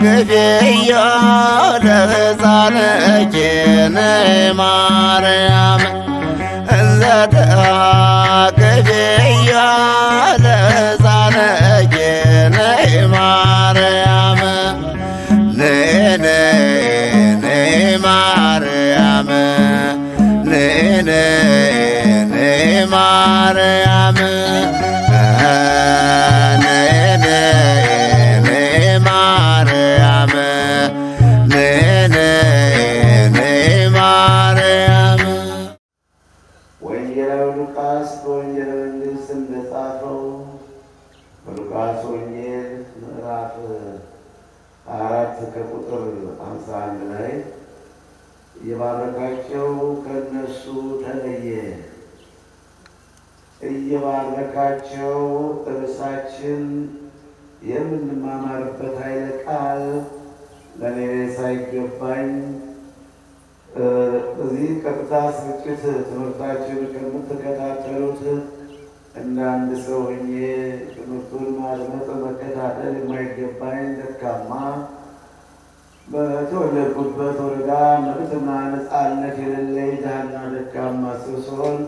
ግፊዮ ለሕፃንኪ ነይ ማርያም እንዘ ግፊዮ ለሕፃንኪ ነይ ማርያም ነይ ማርያም ነይ ማርያም ወንጌላዊ ሉቃስ በወንጌለ መንግሥት እንደጻፈው በሉቃስ ወንጌል ምዕራፍ 4 ከቁጥር 51 ላይ እየባረካቸው ከእነሱ ተለየ። እየባረካቸው እርሳችን የምንማማርበት ኃይለ ቃል ለኔ ሳይገባኝ በዚህ ቀጥታ ስርጭት ትምህርታችን ከምትከታተሉት እንደ አንድ ሰው ሆኜ ትምህርቱን ማድመጥ መከታተል የማይገባኝ ደካማ በተወለድኩበት ወረዳ መብትና ነፃነት የሌለኝ ድሃና ደካማ ሰው ስሆን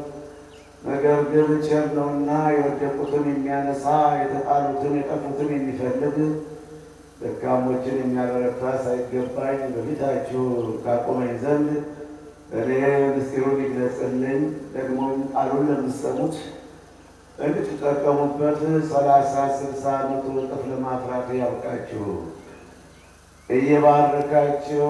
ነገር ግን ቸር ነውና የወደቁትን የሚያነሳ የተጣሉትን የጠፉትን የሚፈልግ ደካሞችን የሚያበረታ ሳይገባኝ በፊታችሁ ካቆመኝ ዘንድ እኔ ምስጢሩን ይግለጽልኝ ደግሞ ቃሉን ለምትሰሙት እንድትጠቀሙበት 30-60 መቶ እጥፍ ለማፍራት ያብቃችሁ። እየባረካቸው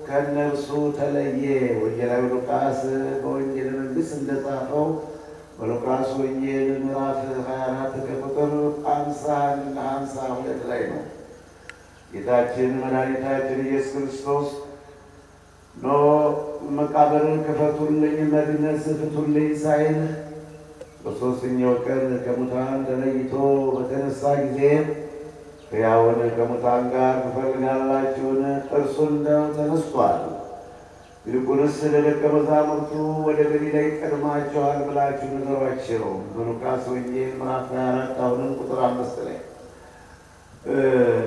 ከእነርሱ ተለየ። ወንጌላዊ ሉቃስ በወንጌለ መንግሥት እንደጻፈው በሉቃስ ወንጌል ምዕራፍ 24 ከቁጥር 51-52 ላይ ነው። ጌታችን መድኃኒታችን ኢየሱስ ክርስቶስ ኖ መቃብርን ክፈቱልኝ መግነዝ ፍቱልኝ ሳይል በሦስተኛው ቀን ከሙታን ተለይቶ በተነሳ ጊዜ ሕያውን ከሙታን ጋር ትፈልጋላችሁን? እርሱ እንደው ተነስቷል። ይልቁንስ ለደቀ መዛሙርቱ ወደ ገሊላ ይቀድማቸዋል ብላችሁ ንገሯቸው። በሉቃስ ወንጌል ምዕራፍ 24 አሁንም ቁጥር 5 ላይ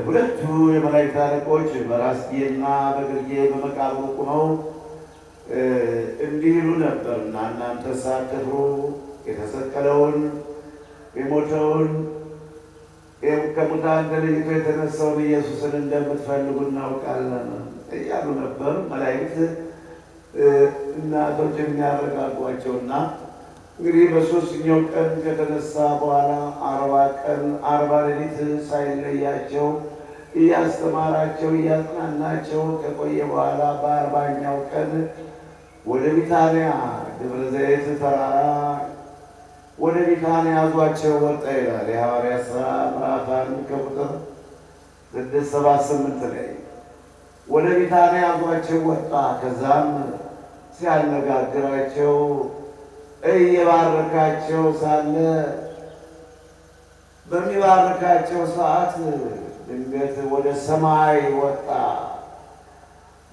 ሁለቱ የመላእክት አለቆች በራስጌና በግርጌ በመቃብሩ ቆመው እንዲህ ይሉ ነበርና እናንተ ሳትፈሩ የተሰቀለውን የሞተውን ከሙታን ተለይቶ የተነሳውን ኢየሱስን እንደምትፈልጉ እናውቃለን እያሉ ነበር። መላእክት እናቶች የሚያረጋጓቸውና እንግዲህ በሦስተኛው ቀን ከተነሳ በኋላ 40 ቀን 40 ሌሊት ሳይለያቸው እያስተማራቸው እያጽናናቸው ከቆየ በኋላ በ40ኛው ቀን ወደ ቢታንያ ደብረ ዘይት ተራራ ወደ ቢታንያ ያዟቸው ወጣ ይላል የሐዋርያት ሥራ ምዕራፍ 1 ከቁጥር 6-7-8 ላይ ወደ ቢታንያ ያዟቸው ወጣ። ከዛም ሲያነጋግራቸው እየባረካቸው ሳለ በሚባረካቸው ሰዓት ድንገት ወደ ሰማይ ወጣ።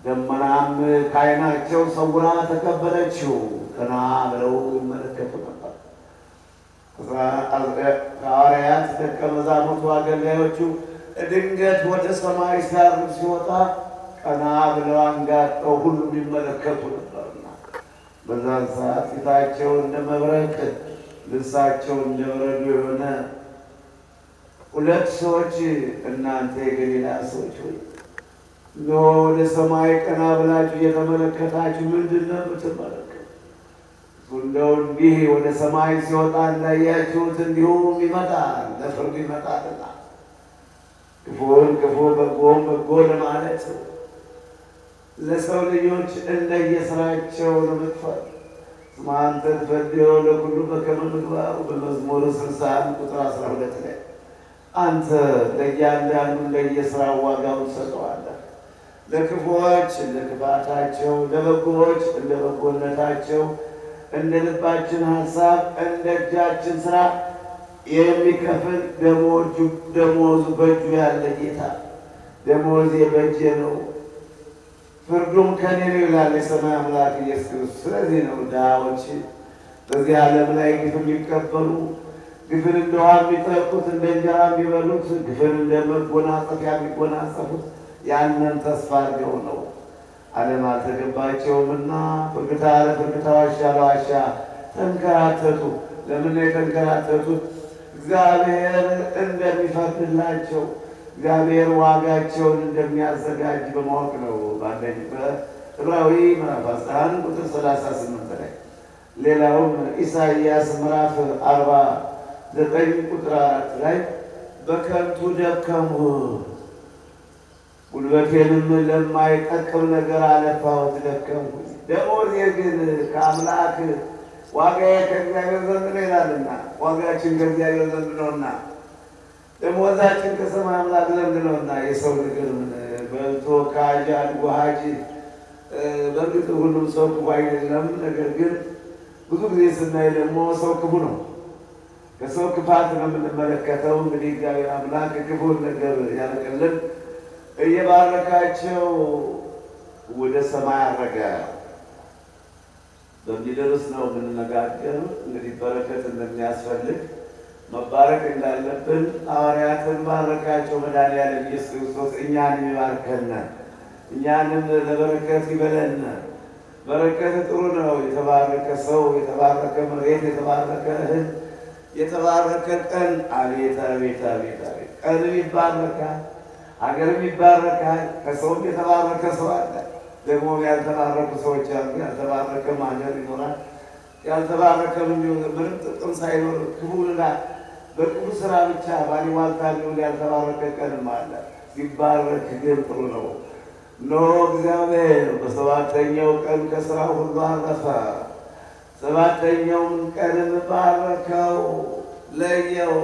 ደመናም ከዓይናቸው ሰውራ ተቀበለችው። ቀና ብለው ይመለከቱ ነበር። ሐዋርያት ደቀ መዛሙርቱ አገልጋዮቹ ድንገት ወደ ሰማይ ሲያርግ ሲወጣ ቀና ብለው አንጋጠው ሁሉም ይመለከቱ ነበርና በዛን ሰዓት ፊታቸው እንደ መብረቅ ልብሳቸው እንደ በረዶ የሆነ ሁለት ሰዎች እናንተ የገሊላ ሰዎች ሆይ ወደ ሰማይ ቀና ብላችሁ እየተመለከታችሁ ምንድን ነው የምትመለከቱት? እንደው እንዲህ ወደ ሰማይ ሲወጣ እንዳያችሁት እንዲሁም ይመጣል፣ ለፍርድ ይመጣልና ክፉን ክፉ በጎን በጎ ለማለት ለሰው ልጆች እንደየሥራቸው ለመክፈል ስማንተ ትፈርድዮ ለኩሉ በከመ ምግባሩ በመዝሙር 61 ቁጥር 12 ላይ አንተ ለእያንዳንዱ እንደየሥራው ዋጋውን ትሰጠዋለህ። ለክፉዎች እንደ ክፋታቸው፣ ለበጎዎች እንደ በጎነታቸው፣ እንደ ልባችን ሐሳብ እንደ እጃችን ሥራ የሚከፍል ደሞዙ በእጁ ያለ ጌታ ደሞዜ በእጄ ነው ፍርዱም ከኔ ነው ይላል የሰማይ አምላክ ኢየሱስ ክርስቶስ። ስለዚህ ነው ድሃዎች በዚህ ዓለም ላይ ግፍ የሚቀበሉ ግፍን እንደ ውሃ የሚጠጡት እንደ እንጀራ የሚበሉት ግፍን እንደ መጎናጸፊያ የሚጎናጸፉት ያንን ተስፋ አድርገው ነው ዓለም አልተገባቸውምና ፍርግታ ለፍርግታ ዋሻ ለዋሻ ተንከራተቱ። ለምን የተንከራተቱት? እግዚአብሔር እንደሚፈርድላቸው እግዚአብሔር ዋጋቸውን እንደሚያዘጋጅ በማወቅ ነው። በዕብራዊ ምዕራፍ 11 ቁጥር 38 ላይ ሌላውም ኢሳይያስ ምዕራፍ 49 ቁጥር 4 ላይ በከንቱ ደከሙ ጉልበቴንም ለማይጠቅም ነገር አለፋሁት ደከምኩ፣ ደሞዜ ግን ከአምላክ ዋጋዬ ከእግዚአብሔር ዘንድ ነው ይላልና። ዋጋችን ከእግዚአብሔር ዘንድ ነውና ደሞዛችን ከሰማይ አምላክ ዘንድ ነውና። የሰው ነገር በልቶ ካጅ አድጎ ሀጂ በእርግጥ ሁሉም ሰው ክፉ አይደለም። ነገር ግን ብዙ ጊዜ ስናይ ደግሞ ሰው ክፉ ነው። ከሰው ክፋት ነው የምንመለከተው። እንግዲህ እግዚአብሔር አምላክ ክፉን ነገር ያለቀልን እየባረካቸው ወደ ሰማይ አረገ በሚደርስ ነው የምንነጋገር። እንግዲህ በረከት እንደሚያስፈልግ መባረክ እንዳለብን ሐዋርያትን ባረካቸው። መድኃኒዓለም ኢየሱስ ክርስቶስ እኛንም ይባርከን፣ እኛንም ለበረከት ይበለን። በረከት ጥሩ ነው። የተባረከ ሰው፣ የተባረከ መሬት፣ የተባረከ እህል፣ የተባረከ ቀን። አቤት አቤት አቤት አቤት! ቀንም ይባረካል፣ ሀገርም ይባረካል። ከሰውም የተባረከ ሰው አለ። ደግሞ ያልተባረኩ ሰዎች አሉ። ያልተባረከ ሀገር ይኖራል። ያልተባረከ ምንም ጥቅም ሳይኖር ክፉና በክፉ ስራ ብቻ ባሊዋልታ ሊሆን ያልተባረከ ቀንም አለ። ሲባረክ ግን ጥሩ ነው። እነሆ እግዚአብሔር በሰባተኛው ቀን ከስራ ሁሉ አረፈ። ሰባተኛውን ቀንም ባረከው፣ ለየው፣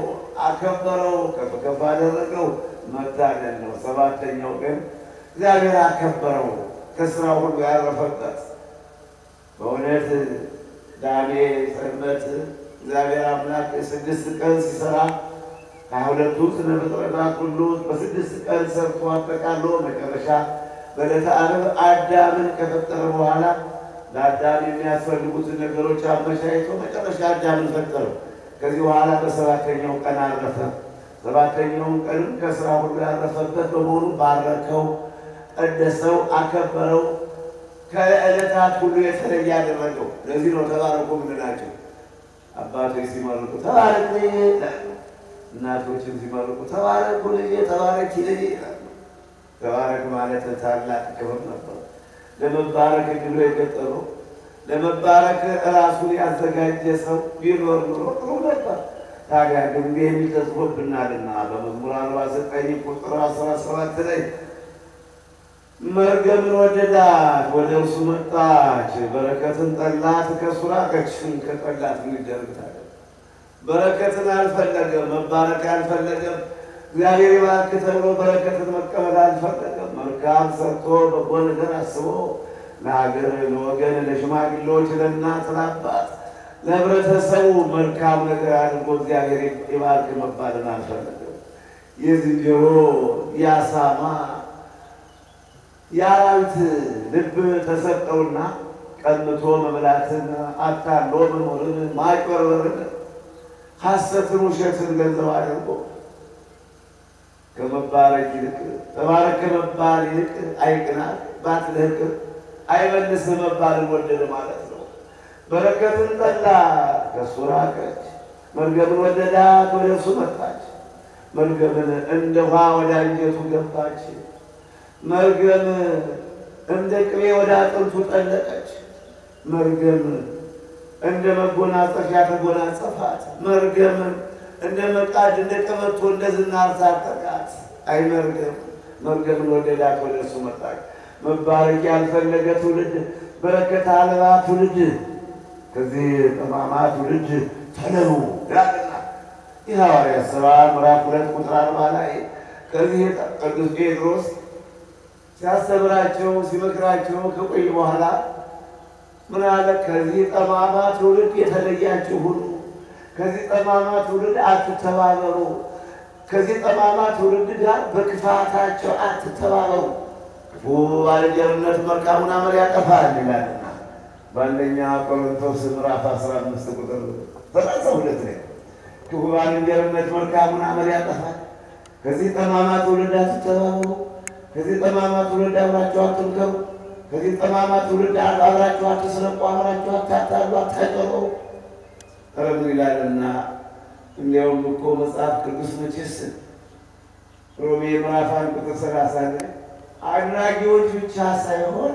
አከበረው፣ ከፍ ከፍ አደረገው። መታደል ነው። ሰባተኛው ቀን እግዚአብሔር አከበረው፣ ከስራ ሁሉ ያረፈበት። በእውነት ዳኔ ሰንበት እግዚአብሔር አምላክ 6 ቀን ሲሰራ ከ22ቱ ስነ ፍጥረታት ሁሉ በ6 ቀን ሰርቶ አጠቃሎ መጨረሻ በዕለተ ዓርብ አዳምን ከፈጠረ በኋላ ለአዳም የሚያስፈልጉትን ነገሮች አመቻችቶ መጨረሻ አዳምን ፈጠረው። ከዚህ በኋላ በሰባተኛው ቀን አረፈ። ሰባተኛውን ቀንም ከስራ ሁሉ ያረፈበት በመሆኑ ባረከው፣ ቀደሰው፣ አከበረው። ከዕለታት ሁሉ የተለየ ያደረገው። ለዚህ ነው ተባረኩ የምንላቸው። አባቶች ሲመርቁ ተባረክ ልጄ፣ እናቶችም ሲመርቁ ተባረኩ ልጄ፣ ተባረኪ ልጄ ይላሉ። ተባረክ ማለት ታላቅ ክብር ነበር። ለመባረክ እድሉ የገጠመው ለመባረክ ራሱን ያዘጋጀ ሰው ቢኖር ኑሮ ጥሩ ነበር። ታዲያ ግን የሚል ተጽፎብናልና በመዝሙር 49 ቁጥር 17 ላይ መርገምን ወደዳት፣ ወደ እርሱ መጣች፣ በረከትን ጠላት፣ ከእሱ ራቀች። ከጠላት ይደርግታል። በረከትን አልፈለገም፣ መባረክ አልፈለገም። እግዚአብሔር ይባርክ ተብሎ በረከትን መቀበል አልፈለገም። መልካም ሰርቶ በጎ ነገር አስቦ ለሀገር፣ ለወገን፣ ለሽማግሌዎች፣ ለእናት፣ ለአባት፣ ለህብረተሰቡ መልካም ነገር አድርጎ እግዚአብሔር ይባርክ መባልን አልፈለገም። የዝንጀሮ የአሳማ የአራዊት ልብ ተሰጠውና ቀምቶ መብላትን፣ አታሎ መኖርን፣ ማጭበርበርን፣ ሐሰትን፣ ውሸትን ገንዘብ አድርጎ ከመባረክ ይልቅ ተባረክ ከመባል ይልቅ አይቅናት ባትልህቅ አይመልስ መባልን ወደደ ማለት ነው። በረከትን ጠላ፣ ከእሱ ራቀች። መርገምን ወደዳት፣ ወደ እሱ መጣች። መርገምን እንደ ውሃ ወደ አንጀቱ ገባች። መርገም እንደ ቅቤ ወደ አጥንቱ ጠለቀች። መርገም እንደ መጎናጸፊያ ተጎናጸፋት። መርገም እንደ መቃድ፣ እንደ ቀበቶ፣ እንደ ዝናር ታጠቃት። አይ መርገምን ወደዳት፣ ወደ እሱ መጣች። መባረክ ያልፈለገ ትውልድ፣ በረከት አልባ ትውልድ፣ ከዚህ ጠማማ ትውልድ ተለዩ ይላልና የሐዋርያት ሥራ ምዕራፍ 2 ቁጥር 40 ላይ ከዚህ ቅዱስ ጴጥሮስ ሲያስተምራቸው ሲመክራቸው ከቆየ በኋላ ምን አለ? ከዚህ ጠማማ ትውልድ የተለያችሁ ሁኑ። ከዚህ ጠማማ ትውልድ አትተባበሩ። ከዚህ ጠማማ ትውልድ ጋር በክፋታቸው አትተባበሩ። ክፉ ባልንጀርነት መልካሙን አመል ያጠፋል ይላልና በአንደኛ ቆሮንቶስ ምዕራፍ 15 ቁጥር 32 ላይ ክፉ ባልንጀርነት መልካሙን አመል ያጠፋል። ከዚህ ጠማማ ትውልድ አትተባበሩ። ከዚህ ጠማማ ትውልድ አብራችሁ አትምከሩ። ከዚህ ጠማማ ትውልድ አብራችሁ አትስረቁ፣ አብራችሁ አታታሉ፣ አታጨበሩ። ኧረ ምን ይላልና እንዲያውም እኮ መጽሐፍ ቅዱስ መቼስ ሮሜ ምዕራፍ 1 ቁጥር 30 አድራጊዎች ብቻ ሳይሆን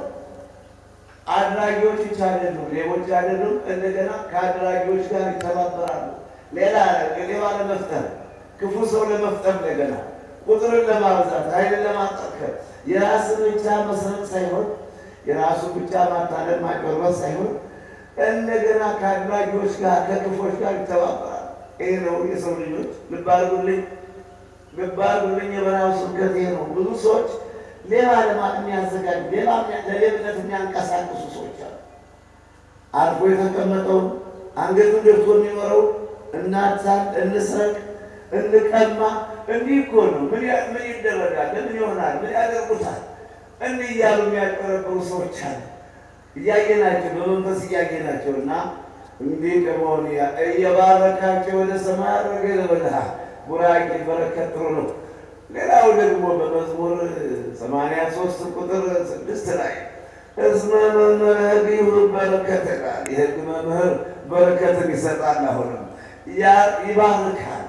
አድራጊዎች ብቻ አይደሉም፣ ሌቦች አይደሉም፣ እንደገና ከአድራጊዎች ጋር ይተባበራሉ። ሌላ ለመፍጠር ክፉ ሰው ለመፍጠር እንደገና ቁጥርን ለማብዛት ኃይልን ለማጠንከር የራስን ብቻ መስረቅ ሳይሆን የራሱን ብቻ ማታለል ማጭበርበር ሳይሆን እንደገና ከአድራጊዎች ጋር ከክፎች ጋር ይተባበራል። ይሄ ነው የሰው ልጆች ልብ አድርጉልኝ፣ የበረሃው ስብከት ይሄ ነው። ብዙ ሰዎች ሌባ የሚያዘጋጁ ለሌብነት የሚያንቀሳቅሱ ሰዎች አሉ። አርፎ የተቀመጠውን አንገቱን ደፍቶ የሚኖረው እናታል፣ እንስረቅ፣ እንቀማ እንዲህ እኮ ነው። ምን ይደረጋል? ምን ይሆናል? ምን ያደርጉታል? እንዲህ እያሉ የሚያቀረብሩ ሰዎች አሉ። እያየናቸው በመንፈስ እያየናቸው እና እንዲህ ከመሆኑ እየባረካቸው ወደ ሰማይ አድርገ ለበልሃ ቡራኬ በረከት ጥሩ ነው። ሌላው ደግሞ በመዝሙር 83 ቁጥር 6 ላይ እስመ መምህር ይሁን በረከት ይላል። የሕግ መምህር በረከትን ይሰጣል። አሁንም ይባርካል።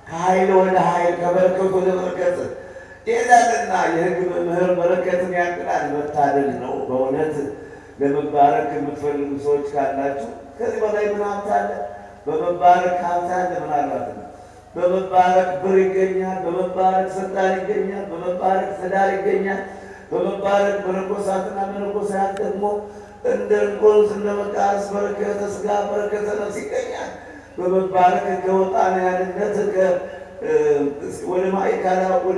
ከኃይል ወደ ኃይል ከበረከት ወደ በረከት ይሄዳልና የሕግ መምህር በረከትን ያቅዳል። መታደል ነው በእውነት። ለመባረክ የምትፈልጉ ሰዎች ካላችሁ ከዚህ በላይ ምን ሀብት አለ? በመባረክ ሀብት አለ። ምን አላት? በመባረክ ብር ይገኛል፣ በመባረክ ስልጣን ይገኛል፣ በመባረክ ትዳር ይገኛል፣ በመባረክ መነኮሳትና መነኮሳት ደግሞ እንደ እንቆዝ እንደ መቃርስ በረከተ ሥጋ በረከተ ነፍስ ይገኛል። በመባረክ ከወጣንያነት ወደ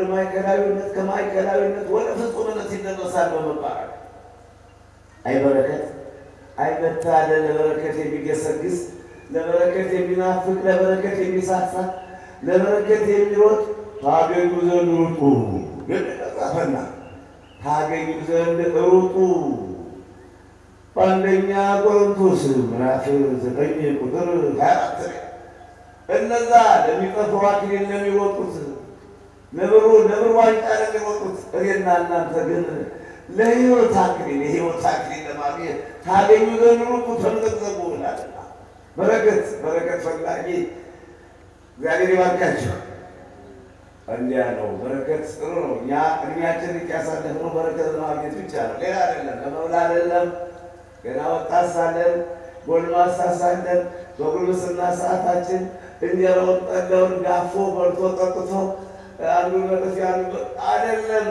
ማዕከላዊነት ከማዕከላዊነት ወደ ፍጹምነት ይደረሳል። በመባረክ አይ በረከት አይ መታደል፣ ለበረከት የሚገሰግስ ለበረከት የሚናፍቅ ለበረከት የሚሳሳ ለበረከት የሚሮጥ ታገኙ ዘንድ ሩጡ። ገለጻፈና ታገኙ ዘንድ ሩጡ። በአንደኛ ቆሮንቶስ ምዕራፍ 9 ቁጥር 24 እነዛ ለሚጠፋው አክሊል ለሚሮጡት ለብሩ ዋንጫ ለሚሮጡት እኔና እናንተ ግን ለሕይወት አክሊል የሕይወት አክሊል ለማግኘት ታገኙ ዘንድ ሩጡ፣ ተምዘግዘጉ ብላለና በረከት ፈላጊ እግዚአብሔር ይባርካችሁ። እንዲያ ነው። በረከት ጥሩ ነው። እኛ እድሜያችንን ያሳለፍነው በረከት ለማግኘት ብቻ ነው፣ ሌላ አይደለም። ለመብላት አይደለም። ገና ወጣት ሳለን ጎልማሳ ሳለን በጉልምስና ሰዓታችን እንጀራውን ጠላውን ጋፎ በልቶ ጠጥቶ አንዱ መጥፍ ያሉ አይደለም።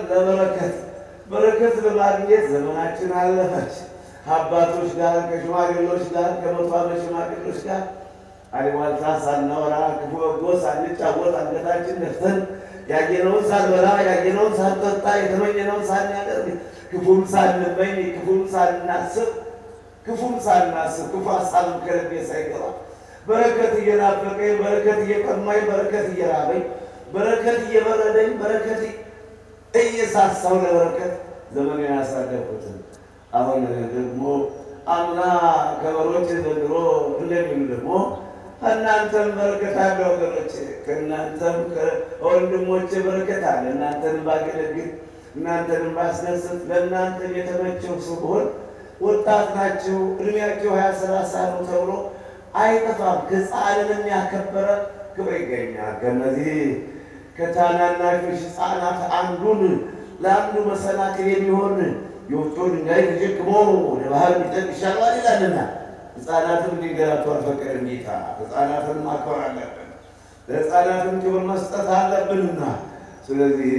በረከት ለማግኘት ዘመናችን አለፈች። ከአባቶች ጋር ከሽማግሌዎች ጋር ከመቶ ዓመት ሽማግሌዎች ጋር አልዋልታ ሳናወራ ክፉ በጎ ሳንጫወት አንገታችን ደፍተን ያየነውን ሳንበላ ያየነውን ሳንጠጣ የተመኘነውን ሳናደርግ ክፉም ሳንመኝ ክፉም ሳናስብ ክፉ ሀሳብም ከልቤ ሳይገባ በረከት እየናፈቀኝ በረከት እየቀማኝ በረከት እየራበኝ በረከት እየበረደኝ በረከት እየሳሳው ለበረከት ዘመኔን ያሳለፍኩትን አሁን ደግሞ አምና ከበሮች ዘንድሮ እንደሚሉ ደግሞ እናንተም በረከት አለ ወገኖቼ፣ ከእናንተም ከወንድሞቼ በረከት አለ። እናንተንም ባገለግል እናንተንም ባስደስት ለእናንተም የተመቸው ስሆን ወጣት ናችሁ እድሜያቸው 20-30 ነው ተብሎ አይጠፋም። ሕፃንን ያከበረ ክብር ይገኛል። ከነዚህ ከታናናሾች ሕፃናት አንዱን ለአንዱ መሰናክል የሚሆን የወፍጮ ድንጋይ ተሸክሞ ወደ ባህር ቢጥል ይሻላል ይላልና ሕፃናትን እንዲንገላቱ አልፈቀደም ጌታ። ሕፃናትን ማክበር አለብን፣ ለሕፃናትን ክብር መስጠት አለብንና ስለዚህ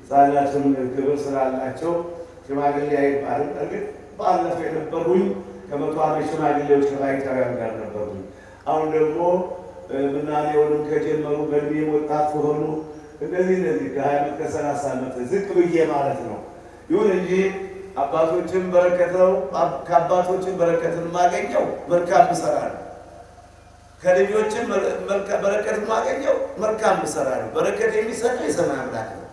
ሕፃናትን ክብር ስላላቸው ሽማግሌ አይባልም። እርግጥ ባለፈው የነበሩኝ ከመቶ ዓመት ሽማግሌዎች ከባይታውያን ጋር ነበሩኝ። አሁን ደግሞ ምናኔውንም ከጀመሩ በእድሜ ወጣት ከሆኑ እነዚህ ከ20 ዓመት ከ30 ዓመት ዝቅ ብዬ ማለት ነው። ይሁን እንጂ አባቶችን በረከተው ከአባቶችን በረከትን ማገኘው መልካም ብሰራ ነው። ከልጆችን በረከት ማገኘው መልካም ብሰራ ነው። በረከት የሚሰጠው የሰማይ አምላክ ነው።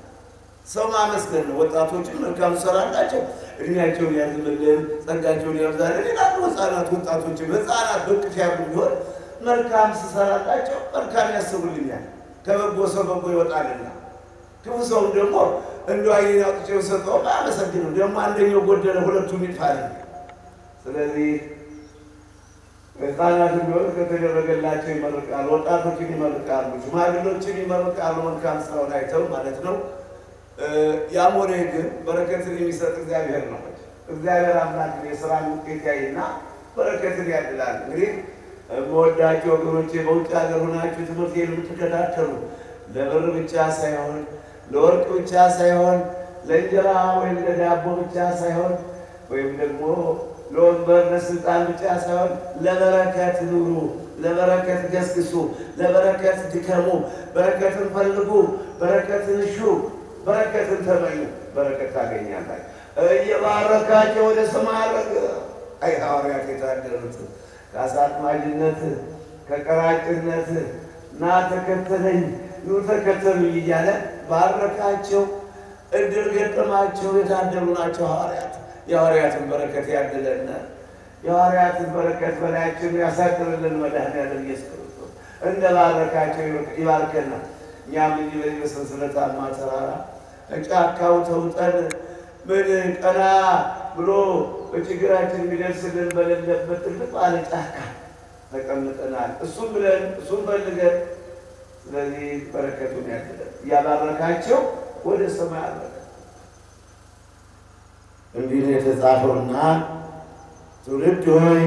ሰው ማመስገን ነው። ወጣቶችን መልካም ሰራላቸው እድሜያቸውን ያርዝምልን ጸጋቸውን ያብዛልን ይላሉ። ወጣቶችን ሕፃናት በቅፍ ያሉ ቢሆን መልካም ስሰራላቸው መልካም ያስቡልኛል። ከበጎ ሰው በጎ ይወጣልና ክፉ ሰው ደግሞ እንደው አይኔን አውጥቼ ሰጠው አመሰግነው ደግሞ አንደኛው ጎደለ ሁለቱም ይጥፋል። ስለዚህ ሕፃናት ቢሆን ከተደረገላቸው ይመርቃሉ፣ ወጣቶችን ይመርቃሉ፣ ሽማግሌዎችን ይመርቃሉ መልካም ስራውን አይተው ማለት ነው። ያም ሆነ ግን በረከትን የሚሰጥ እግዚአብሔር ነው። እግዚአብሔር አምላክ የሥራን ውጤት ያይና በረከትን ያድላል። እንግዲህ የምወዳቸው ወገኖቼ በውጭ ሀገር ሆናችሁ ትምህርቴን የምትከታተሉ ለብር ብቻ ሳይሆን ለወርቅ ብቻ ሳይሆን ለእንጀራ ወይም ለዳቦ ብቻ ሳይሆን ወይም ደግሞ ለወንበር ለስልጣን ብቻ ሳይሆን ለበረከት ኑሩ፣ ለበረከት ገስግሱ፣ ለበረከት ድከሙ፣ በረከትን ፈልጉ፣ በረከትን ሹ፣ በረከትን ተመኙ፣ በረከት ታገኛላችሁ። እየባረካቸው ወደ ሰማይ አረገ። አይ ሐዋርያት የታደሉት ከዓሣ አጥማጅነት ከቀራጭነት ና ተከተለኝ ኑ ተከተሉኝ እያለ ባረካቸው። እድል ገጠማቸው። የታደሉ ናቸው ሐዋርያት። የሐዋርያትን በረከት ያድለን። የሐዋርያትን በረከት በላያችን ያሳድርልን። መድኃኔዓለም ኢየሱስ ክርስቶስ እንደ ባረካቸው ይባርከና እኛም እንዲህ በዚህ በሰንሰለታማ ተራራ ጫካው ተውጠን ምን ቀና ብሎ በችግራችን የሚደርስልን በሌለበት ትልቅ ባለ ጫካ ተቀምጠናል። እሱም ብለን እሱም ፈልገን ስለዚህ በረከቱን ያድለን። እያባረካቸው ወደ ሰማይ አረገ። እንዲህ ነው የተጻፈውና ትውልድ ሆይ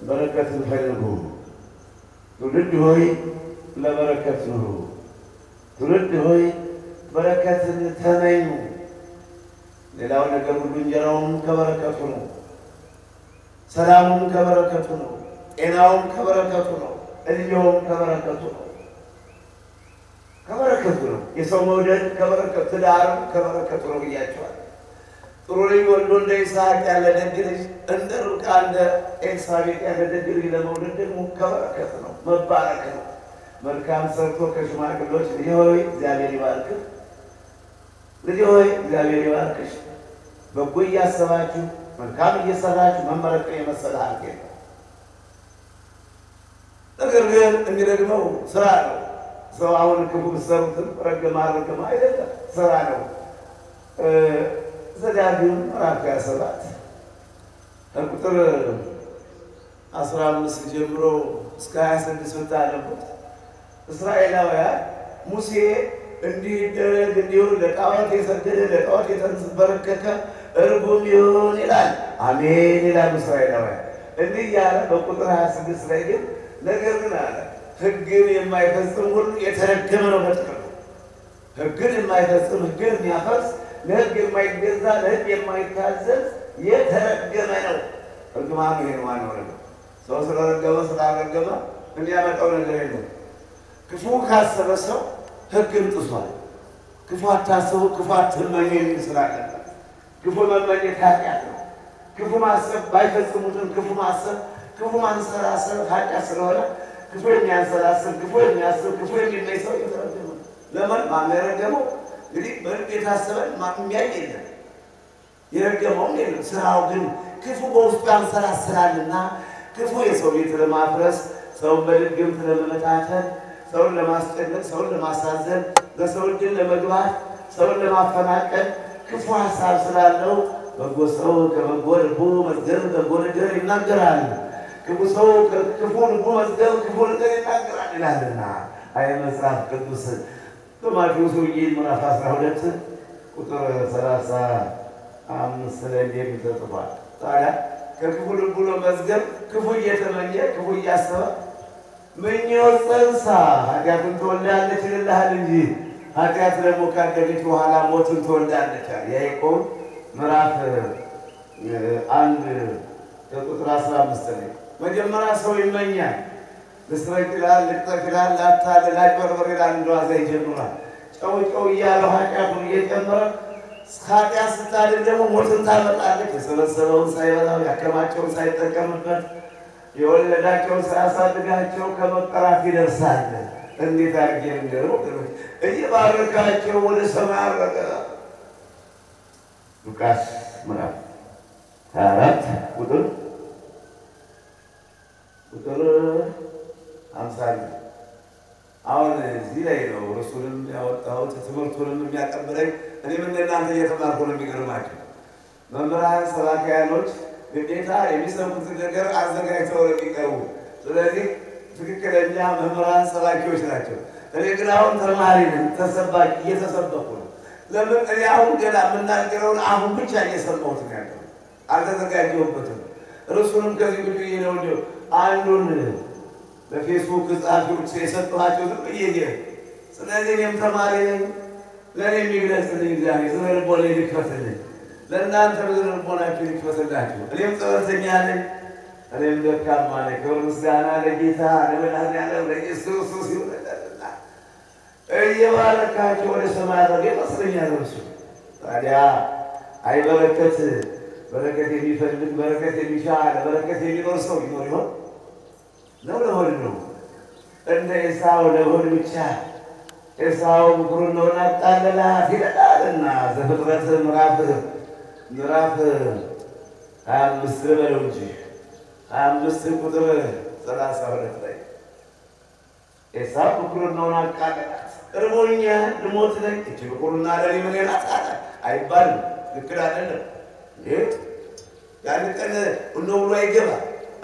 በረከትን ፈልጉ፣ ትውልድ ሆይ ለበረከት ኑሩ፣ ትውልድ ሆይ በረከትን ተመኙ። ሌላው ነገር ሁሉ እንጀራውም ከበረከቱ ነው፣ ሰላሙም ከበረከቱ ነው፣ ጤናውም ከበረከቱ ነው፣ እድሜውም ከበረከቱ ነው። ከበረከቱ ነው። የሰው መውደድ ከበረከቱ፣ ትዳርም ከበረከቱ ነው ብያቸዋል። ጥሩ ልጅ ወልዶ እንደ ይስሐቅ ያለ ደግ ልጅ እንደ ርብቃ እንደ ኤልሳቤጥ ያለ ደግ ልጅ ለመውለድ ደግሞ ከበረከት ነው፣ መባረክ ነው። መልካም ሰርቶ ከሽማግሌዎች ልጅ ሆይ እግዚአብሔር ይባርክህ፣ ልጅ ሆይ እግዚአብሔር ይባርክሽ፣ በጎ እያሰባችሁ መልካም እየሰራችሁ መመረቅ የመሰለ ሀብት የለም። ነገር ግን የሚረግመው ስራ ነው። ሰው አሁን ክፉ ብትሰሩትም ረገማ ረገማ አይደለም፣ ስራ ነው። ዘዳግም ምዕራፍ 27 ከቁጥር 15 ጀምሮ እስከ 26 ብታነቡት እስራኤላውያን ሙሴ እንዲህ ይደረግ እንዲሁ ለጣዖት የሰገደ ለጣዖት የተንበረከከ እርጉም ይሁን ይላል። አሜን ይላሉ እስራኤላውያን። እንዲህ እያለ በቁጥር 26 ላይ ግን ነገር ግን አለ ሕግን የማይፈጽም ሁሉ የተረገመ ነው። በጥቅሉ ሕግን የማይፈጽም ሕግን የሚያፈርስ ለሕግ የማይገዛ ለሕግ የማይታዘዝ የተረገመ ነው። እርግማኑ ይሄ ነው። ዋናው ነገር ሰው ስለረገመ ስላረገመ እንዲያመጣው ነገር የለም። ክፉ ካሰበ ሰው ሕግን ጥሷል። ክፉ አታስቡ፣ ክፉ አትመኙ የሚል ስላለበት ክፉ መመኘት ኃጢአት ነው። ክፉ ማሰብ ባይፈጽሙትም ክፉ ማሰብ ክፉ ማንሰላሰል ኃጢአት ስለሆነ ክፉ የሚያንሰላስል ክፉ የሚያስብ ክፉ የሚመኝ ሰው የተረገመ ነው። ለምን ማነው የረገመው? እንግዲህ በልብ የታሰበን የሚያይ የለም፣ የረገመውም የለም። ስራው ግን ክፉ በውስጡ ያንሰላስላልና ክፉ የሰው ቤት ለማፍረስ፣ ሰውን በድግምት ለመመታተን፣ ሰውን ለማስጨነቅ፣ ሰውን ለማሳዘን፣ በሰው እድል ለመግባት፣ ሰውን ለማፈናቀል ክፉ ሀሳብ ስላለው በጎ ሰው ከበጎ ልቡ መዝገብ በጎ ነገር ይናገራል። ክፉ ሰው ክፉ ልቡ መዝገብ ክፉ ነገር ይናገራል ይላልና አይ መጽሐፍ ቅዱስ በማቴዎስ ወንጌል ምዕራፍ 12 ቁጥር 35 ላይ እንዲህ ተጽፏል። ታዲያ ከክፉ ልቡ መዝገብ ክፉ እየተመኘ ክፉ እያሰበ ምኞት ጸንሳ ኃጢአትን ትወልዳለች ይልልሃል እንጂ ኃጢአት ደግሞ ካደገች በኋላ ሞትን ትወልዳለች። ያዕቆብ ምዕራፍ 1 ከቁጥር 15 ላይ መጀመሪያ ሰው ይመኛል፣ ልስረቅ ይላል፣ ልቅጠፍ ይላል፣ ላታልል ላጭበርበር ይላል፣ እንደዋዛ ይጀምራል። ጨው ጨው እያለው ኃጢአቱን እየጨመረ ኃጢአት ስታድግ ደግሞ ሞትን ታመጣለች። የሰበሰበውን ሳይበላው ያከማቸውን ሳይጠቀምበት የወለዳቸውን ሳያሳድጋቸው ከመጠራት ይደርሳል። እንዴት አድርጌ ልንገረው? እየባረካቸው ወደ ሰማይ አረገ። ሉቃስ ምዕራፍ 24 ቁጥር 50 አሁን እዚህ ላይ ነው ርሱንም ያወጣው ትምህርቱንም የሚያቀብለኝ እኔ ምን እናንተ እየተማርኩ ነው የሚገርማችሁ መምህራን ሰባኪያኖች ግዴታ የሚሰሙት ነገር አዘጋጅተው ነው የሚቀርቡ ስለዚህ ትክክለኛ መምህራን ሰባኪዎች ናቸው እኔ ግን አሁን ተማሪ ነኝ ተሰባኪ እየተሰበኩ ነው ለምን እኔ አሁን ገና የምናገረውን አሁን ብቻ እየሰማሁት ነው ያለው አልተዘጋጀሁበትም ርሱንም ከዚህ ብዬ ነው እንደው አንዱን በፌስቡክ ጻፊዎች የሰጠኋቸው ብዬ ስለዚህ እኔም ተማሪ ነኝ ለኔ የሚግለጽልኝ እግዚአብሔር ዝርቦሌ ይከፈትልኝ ለእናንተ ዝርቦናችሁ ይከፈትላችሁ እኔም ጸሎተኛ ነኝ እኔም ደካማ ነኝ ክብር ምስጋና ለጌታ ለመድኃኒዓለም ለኢየሱስ ክርስቶስ ይሁን እየባረካችሁ ወደ ሰማይ ይመስለኛል እርሱ ታዲያ አይበረከት በረከት የሚፈልግ በረከት የሚሻ ለበረከት የሚኖር ሰው ይኖር ይሆን ለሆድ ነው እንደ ኤሳው ለሆድ ብቻ ኤሳው ምክሩን ነው አጣለላት ይላልና ዘፍጥረት ምዕራፍ 25 በለው እንጂ 25 ቁጥር 32 ላይ ኤሳው ምክሩን ነው አጣለላት እርቦኛ ልሞት ነኝ እቺ ምክሩና ለኔ ምን ያጣጣ አይባልም ልክ አይደለም ያን ቀን እንደው ብሎ አይገባ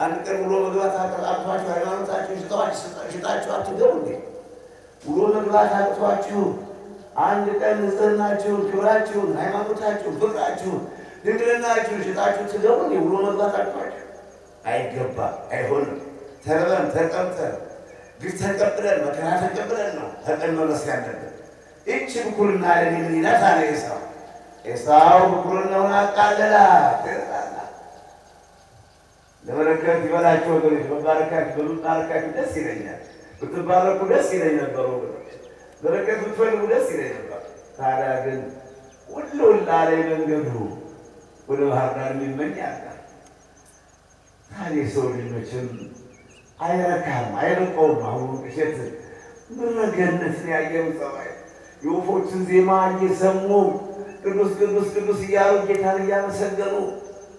አንድ ቀን ብሎ መግባት አቅቷችሁ ሃይማኖታችሁ ሽጣችሁ አትገቡ እንዴ ብሎ መግባት አቅቷችሁ አንድ ቀን ንጽህናችሁ ክብራችሁ ሃይማኖታችሁ ፍቅራችሁ ድንግልናችሁ ሽጣችሁ ትገቡ እንዴ ብሎ መግባት አቅቷችሁ አይገባ አይሆንም ተርበን ተቀምጠን ግፍ ተቀብለን መከራ ተቀብለን ነው ተቀመለስ ያለበት እቺ ብኩልና ለምን ይላታል ኤሳው ብኩርናውን አቃለላ ለበረከት ይበላችሁ ወገኖች በባረካችሁ በሉጣርካችሁ ደስ ይለኛል ብትባረኩ ደስ ይለኝ ነበር ወገኖች በረከት ብትፈልጉ ደስ ይለኝ ነበር ታዲያ ግን ሁሉን ላይ መንገዱ ወደ ባህር ዳር የሚመኛል ታዲያ ሰው ልጆችም አይረካም አይረቀውም አሁን እሸት ምረገነት ያየው ሰማይ የወፎችን ዜማ እየሰሙ ቅዱስ ቅዱስ ቅዱስ እያሉ ጌታን እያመሰገኑ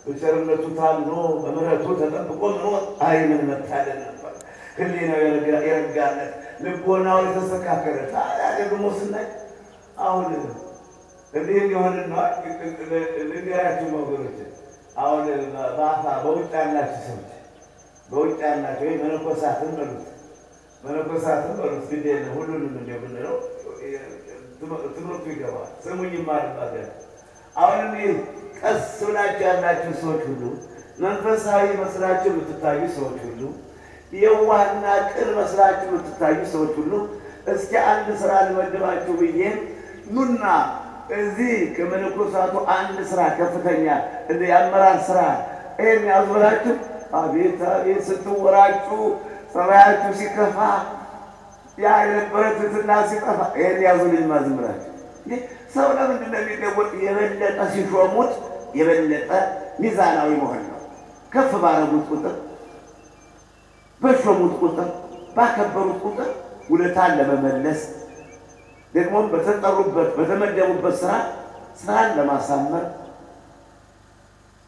በቸርነቱ ታምኖ በምሕረቱ ተጠብቆ መኖር አይምን መታደል ነበር ህሊናው የረጋለት ልቦናው የተስተካከለ ታዲያ ደግሞ ስናይ አሁን እንዲህ የሆነና ልንገራችሁ ወገኖች አሁን ባፋ በውጭ ያላችሁ ሰዎች በውጭ ያላችሁ መነኮሳትን በሉት ግዴ ሁሉንም እንደምንለው ትምህርቱ ይገባል ስሙኝ ማድረግ አሁን ቀስ ብላችሁ ያላችሁ ሰዎች ሁሉ መንፈሳዊ መስላችሁ የምትታዩ ሰዎች ሁሉ የዋህና ቅን መስላችሁ የምትታዩ ሰዎች ሁሉ እስኪ አንድ ስራ ልመድባችሁ ብዬ ኑና እዚህ ከመነኮሳቱ አንድ ስራ ከፍተኛ እንደ ያመራር ስራ ይሄን ያዙላችሁ አቤት አቤት ስትወራጩ ጸባያችሁ ሲከፋ ያ የነበረትና ሲጠፋ ይሄን ያዙልኝ ማዝምራችሁ ሰው ለምንድን ነው የሚደወጥ የበለጠ ሲሾሙት የበለጠ ሚዛናዊ መሆን ነው ከፍ ባረጉት ቁጥር በሾሙት ቁጥር ባከበሩት ቁጥር ውለታን ለመመለስ ደግሞ በተጠሩበት በተመደቡበት ስራን ለማሳመር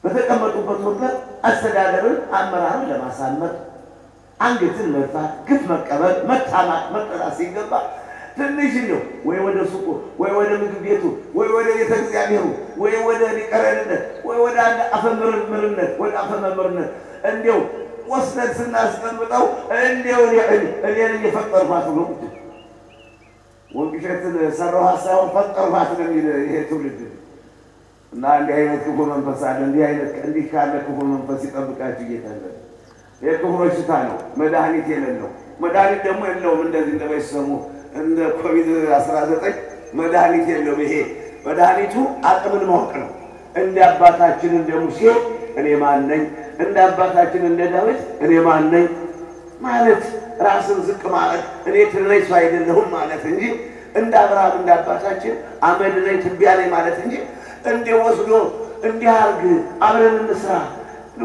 በተቀመጡበት ወንበር አስተዳደርን አመራርን ለማሳመር አንገትን መርታት ግፍ መቀበል መታማት መቀጣት ሲገባ ትንሽ ነው ወይ ወደ ሱቁ ወይ ወደ ምግብ ቤቱ ወይ ወደ ቤተ እግዚአብሔሩ ወይ ወደ ሊቀረንነት ወይ ወደ አፈመርነት ወደ አፈመርነት እንዴው ወስደን ስናስቀምጠው እንዴው እኔን እየፈጠርኳት ነው ወንጌልን ሰራው ሐሳቡን ፈጠርኳት ነው ይሄ ትውልድ እና እንዲህ አይነት ክፉ መንፈስ አለ እንዲህ ካለ ክፉ መንፈስ ይጠብቃችሁ ጌታዬ የክፉ በሽታ ነው መድኃኒት የሌለው መድኃኒት ደግሞ የለውም እንደዚህ እንደበሰሙ እንደ ኮቪድ-19 መድኃኒት የለውም ይሄ መድኃኒቱ አቅምን ማወቅ ነው እንደ አባታችን እንደ ሙሴ እኔ ማን ነኝ እንደ አባታችን እንደ ዳዊት እኔ ማን ነኝ ማለት ራስን ዝቅ ማለት እኔ ትንሽ አይደለሁም ማለት እንጂ እንደ አብርሃም እንደ አባታችን አመድ ነኝ ትቢያ ነኝ ማለት እንጂ እንደ ወስዶ እንዲህ አርግ አብረን እንስራ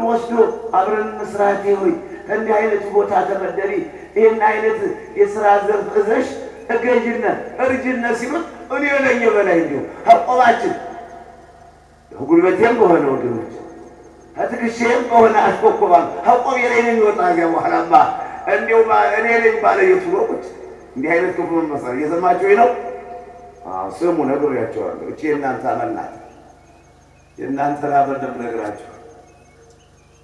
ወስዶ አብረን መስራት ይሁን እንዲህ አይነት ቦታ ተመደሪ ይሄን አይነት የሥራ ዘርፍ እዘሽ እገጅነ እርጅነ ሲሉት እኔ ነኝ በላይ ነው ሐቆባችን ጉልበቴም በሆነ ወገኖች አትክሼም በሆነ አስቆቆባል ሐቆብ የሌለኝ ወጣ ያው ሐላባ እንዴው እኔ ነኝ ባለ የቱሮች እንዲህ አይነት ክፉ መመሰል እየሰማችሁ ነው። ስሙ ነግሬያቸዋለሁ። እቺ የእናንተ አመል ናት። የእናንተ ላበል ነግራችሁ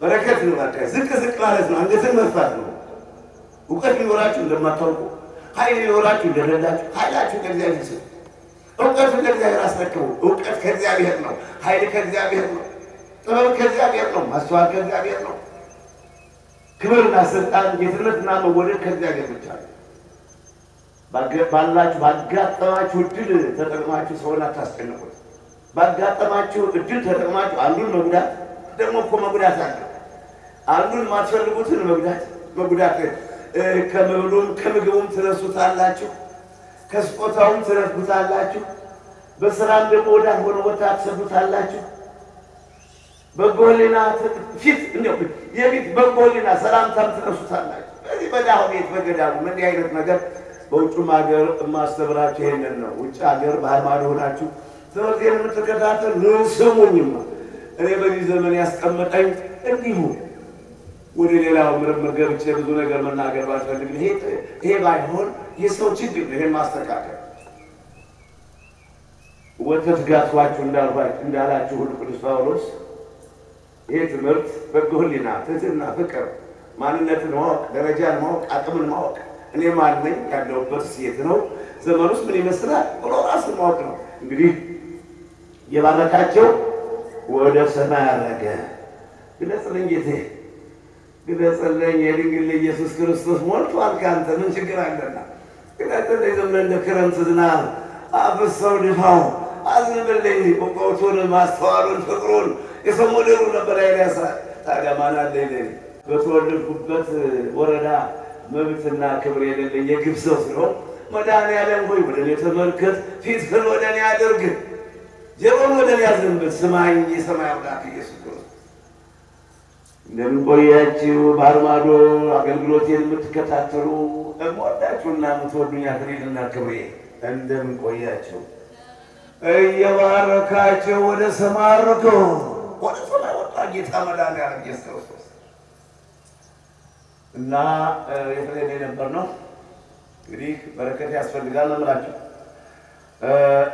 በረከት ነው። በቃ ዝቅ ዝቅ ማለት ነው። አንገትን መፍታት ነው። እውቀት ቢኖራችሁ እንደማታውቁ ኃይል ቢኖራችሁ እንደሌላችሁ ኃይላችሁ ከእግዚአብሔር ይስጥ። እውቀቱን ለእግዚአብሔር አስረክቡ። እውቀት ከእግዚአብሔር ነው። ኃይል ከእግዚአብሔር ነው። ጥበብ ከእግዚአብሔር ነው። ማስተዋል ከእግዚአብሔር ነው። ክብርና ስልጣን ጌትነትና መወደድ ከእግዚአብሔር ብቻ ነው። ባጋጠማችሁ እድል ተጠቅማችሁ ሰውን አታስጨንቁት። ባጋጠማችሁ እድል ተጠቅማችሁ አንዱን መጉዳት ደግሞ እኮ መጉዳት አለ። አንዱን ማትፈልጉትን መጉዳት ከመብሉም ከምግቡም ትነሱታላችሁ፣ ከስጦታውም ትነሱታላችሁ፣ በስራም ደግሞ ወዳልሆነ ቦታ ትሰዱታላችሁ። በጎ ሕሊና ፊት እንደው የፊት በጎ ሕሊና ሰላምታም ትነሱታላችሁ። በዚህ በዳው ቤት በገዳሙ እንዲህ አይነት ነገር በውጭም ሀገር ማስተምራችሁ ይሄንን ነው። ውጭ ሀገር ባህር ማዶ ሆናችሁ ትምህርቴን የምትከታተሉ ስሙኝማ። እኔ በዚህ ዘመን ያስቀመጠኝ እንዲሁ ወደ ሌላው ምርምር ገብቼ ብዙ ነገር መናገር ባልፈልግ ይሄ ባይሆን የሰው ችግር ይሄን ማስተካከል ወተት ጋቷችሁ እንዳላችሁ ሁሉ ቅዱስ ጳውሎስ ይሄ ትምህርት በጎ ሕሊና፣ ትህትና፣ ፍቅር፣ ማንነትን ማወቅ፣ ደረጃን ማወቅ፣ አቅምን ማወቅ እኔ ማን ነኝ ያለሁበት የት ነው ዘመኑስ ምን ይመስላል ብሎ ራስን ማወቅ ነው። እንግዲህ የባረካቸው ወደ ሰማይ አረገ። ግለጽልኝ ጌቴ ግለጽልኝ። የድንግል ኢየሱስ ክርስቶስ ሞልቷል ካንተ ምን ችግር አለና? ግለጽልኝ። ዝም ብለህ እንደ ክረምት ዝናብ አፍሰው ድፋው አዝንብልኝ። እውቀቱን ማስተዋሉን ፍቅሩን የሰው ሞዴሉ ነበር ኤልያስ። ታዲያ ማን አለኝ? በተወለድኩበት ወረዳ መብትና ክብር የሌለኝ የግፍ ሰው ስለሆን መድኃኒዓለም ሆይ ወደ እኔ ተመልከት፣ ፊትህን ወደ እኔ አድርግ፣ ጆሮህን ወደ እኔ አዘንብል፣ ስማኝ የሰማይ አምላክ ኢየሱስ ክርስቶስ። እንደምን ቆያችሁ? ባህር ማዶ አገልግሎቴን የምትከታተሉ እምወዳችሁና የምትወዱኝ አክሊልና ክብሬ እንደምን ቆያችሁ? እየባረካቸው ወደ ሰማይ አረገ። ወደ ሰማይ ወጣ ጌታ መድኃኒዓለም ኢየሱስ ክርስቶስ እና የፍሬን የነበር ነው። እንግዲህ በረከት ያስፈልጋል ነው የምላችሁ።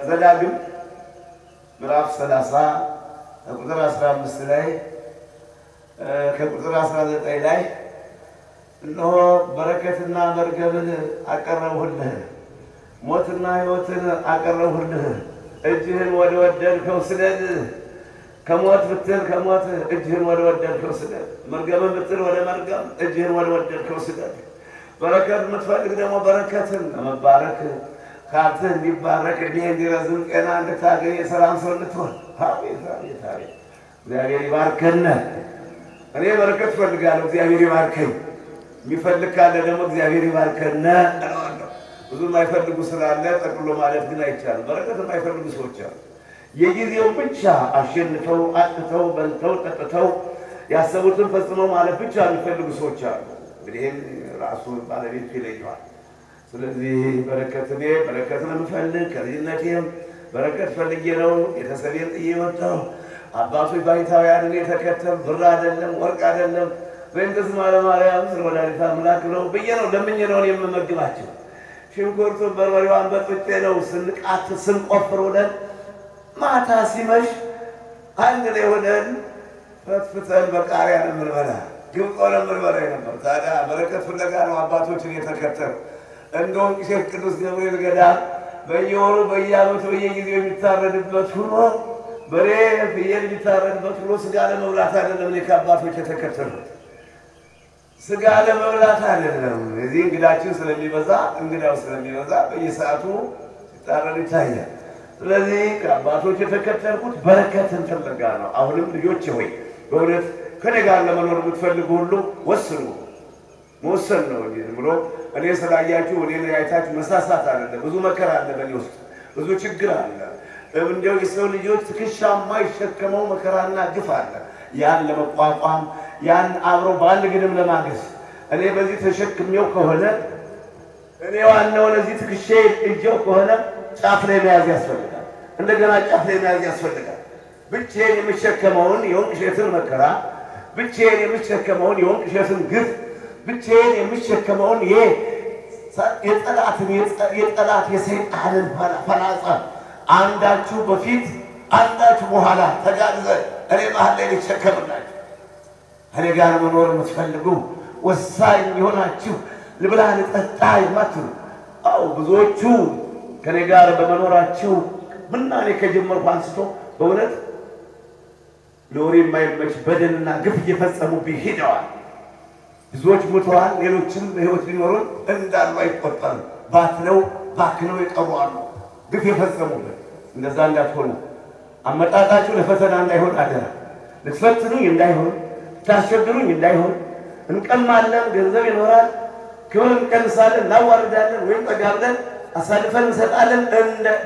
ዘዳግም ምዕራፍ 30 ቁጥር 15 ላይ ከቁጥር 19 ላይ እነሆ በረከትና መርገምን አቀረብሁልህ፣ ሞትና ሕይወትን አቀረብሁልህ፣ እጅህን ወደ ወደድከው ስደድ። ከሞት ብትል ከሞት እጅህን ወደ ወደድከው ስደድ። መርገምን ብትል ወደ መርገም እጅህን ወደ ወደድከው ስደድ። በረከት የምትፈልግ ደግሞ በረከትን ለመባረክ ካብትህ እንዲባረክ እድሜህ እንዲረዝም ጤና እንድታገኝ የሰላም ሰው እንድትሆን አቤት አቤት አቤት እግዚአብሔር ይባርከን። እኔ በረከት እፈልጋለሁ፣ እግዚአብሔር ይባርከኝ። የሚፈልግ ካለ ደግሞ እግዚአብሔር ይባርከን እለዋለሁ። ብዙ የማይፈልጉ ስላለ ጠቅሎ ማለት ግን አይቻልም። በረከት የማይፈልጉ ሰዎች አሉ። የጊዜው ብቻ አሸንፈው አጥተው በልተው ጠጥተው ያሰቡትን ፈጽመው ማለት ብቻ የሚፈልጉ ሰዎች አሉ። እንግዲህ ራሱ ባለቤቱ ይለየዋል። ስለዚህ በረከትን የምፈልግ ከልጅነቴም በረከት ፈልጌ ነው ቤተሰቤን ጥዬ ወጣሁ። አባቶች ባይታውያንን የተከተል ብር አይደለም ወርቅ አይደለም በእንተ ስማ ለማርያም ወላዲተ አምላክ ነው ብዬ ነው ለምኜ ነው የምመግባቸው። ሽንኩርቱን በርበሬዋን በጥጬ ነው ስንቃት ስንቆፍር ውለን ማታ ሲመሽ አንድ ላይ ሆነን ፈትፍተን በቃሪያ ነው የምንበላ። ግብጦ ነው የምንበላ ነበር። ታዲያ በረከት ፍለጋ ነው አባቶችን የተከተል። እንደውም ሼፍ ቅዱስ ገብርኤል ገዳም በየወሩ በየዓመቱ በየጊዜው የሚታረድበት ሆኖ በሬ ፍየል የሚታረድበት ሆኖ ስጋ ለመብላት አይደለም። እኔ ከአባቶች የተከተልኩት ስጋ ለመብላት አይደለም። እዚህ እንግዳችን ስለሚበዛ እንግዳው ስለሚበዛ በየሰዓቱ ሲታረድ ይታያል። ስለዚህ ከአባቶች የተከተልኩት በረከትን ፍለጋ ነው። አሁንም ልጆቼ ሆይ በእውነት ከኔ ጋር ለመኖር የምትፈልጉ ሁሉ ወስኑ። መወሰን ነው እንጂ ብሎ እኔ ስላያችሁ እኔ አይታችሁ መሳሳት አይደለም። ብዙ መከራ አለ በእኔ ውስጥ፣ ብዙ ችግር አለ። እንደው የሰው ልጆች ትከሻ የማይሸከመው መከራና ግፍ አለ። ያን ለመቋቋም ያን አብሮ በአንድ ግድም ለማገስ እኔ በዚህ ተሸክሜው ከሆነ እኔ ዋናው ለዚህ ትከሻ እጄው ከሆነ ጫፍ ላይ መያዝ ያስፈልጋል። እንደገና ጫፍ ላይ መያዝ ያስፈልጋል። ብቻዬን የምሸከመውን የወንቅ እሸትን መከራ፣ ብቻዬን የምሸከመውን የወንቅ እሸትን ግፍ፣ ብቻዬን የምሸከመውን የጠላት የሰይጣንን ፈላጻ አንዳችሁ በፊት አንዳችሁ በኋላ ተጋግዘን እኔ መሃል ላይ ልሸከምላችሁ እኔ ጋር መኖር የምትፈልጉ ወሳኝ የሆናችሁ ልብላ ልጠጣ የማትሉ አው ብዙዎቹ ከኔ ጋር በመኖራችሁ ምናኔ ከጀመርኩ አንስቶ በእውነት ለወሬ የማይመች በደልና ግፍ እየፈጸሙ ቢሄደዋል ብዙዎች ሞተዋል ሌሎችም በህይወት ቢኖሩ እንዳሉ አይቆጠርም ባክነው ይቀርባሉ ግፍ የፈጸሙበት እንደዛ እንዳትሆኑ አመጣጣችሁ ለፈተና እንዳይሆን አደራ ልትፈትኑኝ እንዳይሆን ታሸግሩኝ እንዳይሆን እንቀማለን ገንዘብ ይኖራል ክብር እንቀንሳለን እናዋርዳለን ወይም ተጋብለን አሳልፈን እንሰጣለን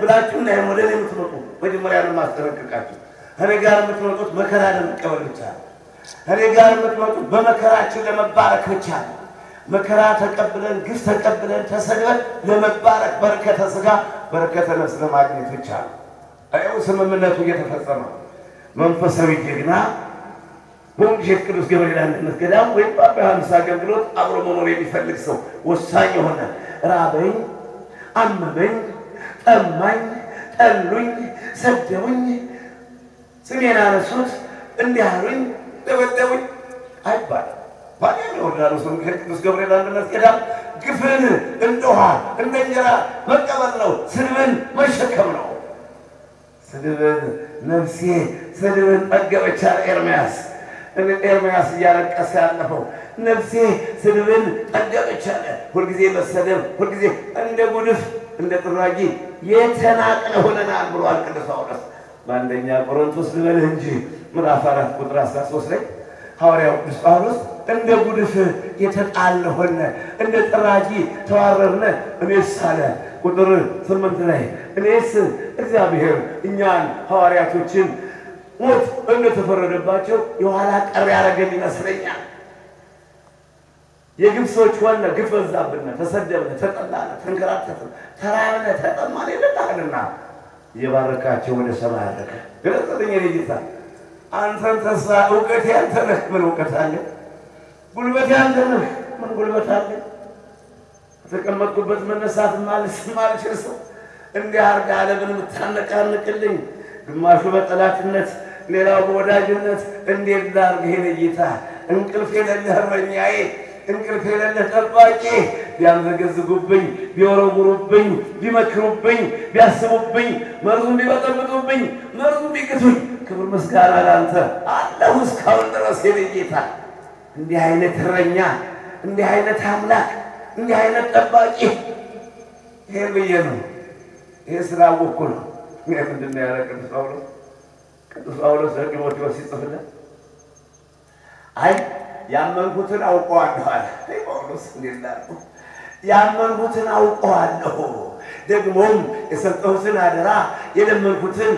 ብላችሁ እንዳይሆን ወደ እኔ የምትመጡ መጀመሪያ ነው ማስጠነቅቃችሁ እኔ ጋር የምትመጡት መከራ ለመቀበል ብቻ እኔ ጋር የምትመጡት በመከራችን ለመባረክ ብቻ መከራ ተቀብለን ግፍ ተቀብለን ተሰድበን ለመባረክ በረከተ ሥጋ በረከተ ነፍስ ለማግኘት ብቻ አይው ስምምነቱ እየተፈጸመ መንፈሳዊ ጀግና በወንጌል ቅዱስ ገብርኤል አንድነት ገዳም ወይ በዮሐንስ አገልግሎት አብሮ መኖር የሚፈልግ ሰው ወሳኝ የሆነ ራበኝ አመመኝ ጠማኝ ጠሉኝ ሰደቡኝ ስሜን አነሱት እንዲያሩኝ ደበደቡኝ አይባል ባዲያም ወዳሉ ሰው ቅዱስ ገብርኤል አንድነት ገዳም ግፍን እንደውሃ እንደንጀራ መቀበል ነው ስድብን መሸከም ነው ስድብን ነፍሴ ስድብን ጠገበች ኤርምያስ እያለቀሰ ያለፈው ነፍሴ ስድብን ጠገበች አለ ሁልጊዜ መሰደብ ሁልጊዜ እንደ ጉድፍ እንደ ጥራጊ የተናቅነ ሆነናል ብሏል ቅዱስ ጳውሎስ በአንደኛ ቆሮንቶስ ልበልህ እንጂ ምዕራፍ 4 ቁጥር 13 ላይ ሐዋርያው ቅዱስ ጳውሎስ እንደ ጉድፍ የተጣልነ ሆነ እንደ ጥራጊ ተዋረርነ እኔስ አለ ቁጥር 8 ላይ እኔስ እግዚአብሔር እኛን ሐዋርያቶችን ሞት እንደተፈረደባቸው የኋላ ቀር ያረገን ይመስለኛል የግብጾች ዋና ግፍ በዛብና ተሰደብነ ተጠላነ ተንከራተትን ተራበነ ተጠማን ይለታልና የባረካቸው ወደ ሰማይ አረከ ገለጸኝ ለጌታ አንተን ተስፋ ዕውቀት ያንተ ነህ ምን ዕውቀት አለ ጉልበት ያንተ ነህ ምን ጉልበት አለ ተቀመጥኩበት መነሳት ማለት ሰው እንዲህ አርጋ ዓለምን የምታነቃንቅልኝ ግማሹ በጠላትነት ሌላው በወዳጅነት እንዴት ዳርግ ይሄን ጌታ እንቅልፍ የሌለህ እረኛዬ እንቅልፍ የሌለህ ጠባቂ ቢያንዘገዝጉብኝ ቢወረውሩብኝ ቢመክሩብኝ ቢያስቡብኝ መርዙም ቢበጠብጡብኝ መርዙም ቢግቱኝ ክብር ምስጋና ላንተ አለሁ እስካሁን ድረስ የኔ ጌታ እንዲህ አይነት እረኛ እንዲህ አይነት አምላክ እንዲህ አይነት ጠባቂ ይሄ ብዬ ነው ይሄ ስላወቅኩ ነው ምንድነው ያረቀው ቅዱስ ጳውሎስ ለጢሞቴዎስ ሲጽፍለት አይ ያመንኩትን አውቀዋለሁ አለ ጳውሎስ እንዴላው ያመንኩትን አውቀዋለሁ ደግሞም የሰጠሁትን አደራ የለመንኩትን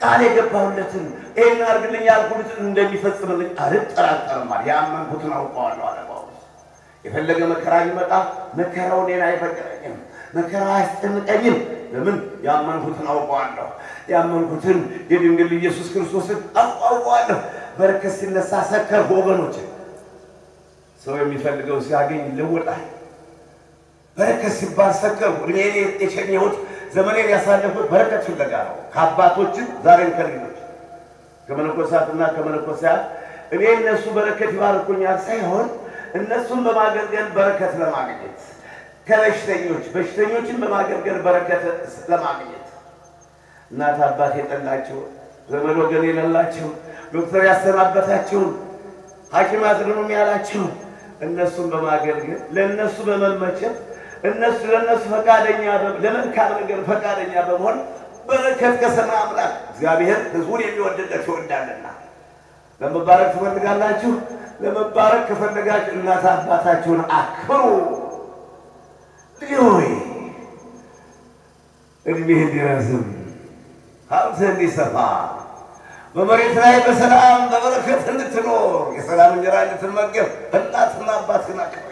ቃል የገባሁለትን ይሄን አርግልኝ ያልኩትን እንደሚፈጽምልኝ አልጠራጠርም አለ ያመንኩትን አውቀዋለሁ አለ ጳውሎስ የፈለገ መከራ ይመጣ መከራው ሌላ አይፈቀደኝም መከራ አያስጨንቀኝም ለምን ያመንኩትን አውቀዋለሁ ያመንኩትን የድንግል ኢየሱስ ክርስቶስን አውቀዋለሁ በረከት ሲነሳ ሰከር ወገኖች ሰው የሚፈልገው ሲያገኝ ይለወጣል በረከት ሲባል ሰከር እኔ የሸኘሁት ዘመኔን ያሳለፉት በረከት ፍለጋ ነው ከአባቶችም ዛሬም ከልጆች ከመነኮሳትና ከመነኮሳት እኔ እነሱ በረከት ይባርኩኛል ሳይሆን እነሱን በማገልገል በረከት ለማግኘት በሽተኞችን በማገልገል በረከት ለማግኘት እናት አባት የጠላቸው ዘመድ ወገን የሌላቸው ዶክተር ያሰናበታቸው ሐኪም አድርጉም ያላቸው እነሱን በማገልገል ለነሱ በመመቸት ለነሱ ፈቃደኛ ለመልካም ነገር ፈቃደኛ በመሆን በረከት ከሰማይ አምላክ እግዚአብሔር ሕዝቡን የሚወድለት ይወዳልና ለመባረክ ትፈልጋላችሁ ለመባረክ ከፈለጋችሁ እናት አባታችሁን አክብሩ ልጆይ እድሜህ እንዲረዝም ሀብትህ እንዲሰፋ በመሬት ላይ በሰላም በበረከት እንድትኖር የሰላም እንጀራ እንድትመገብ እናትና አባትህን አክብር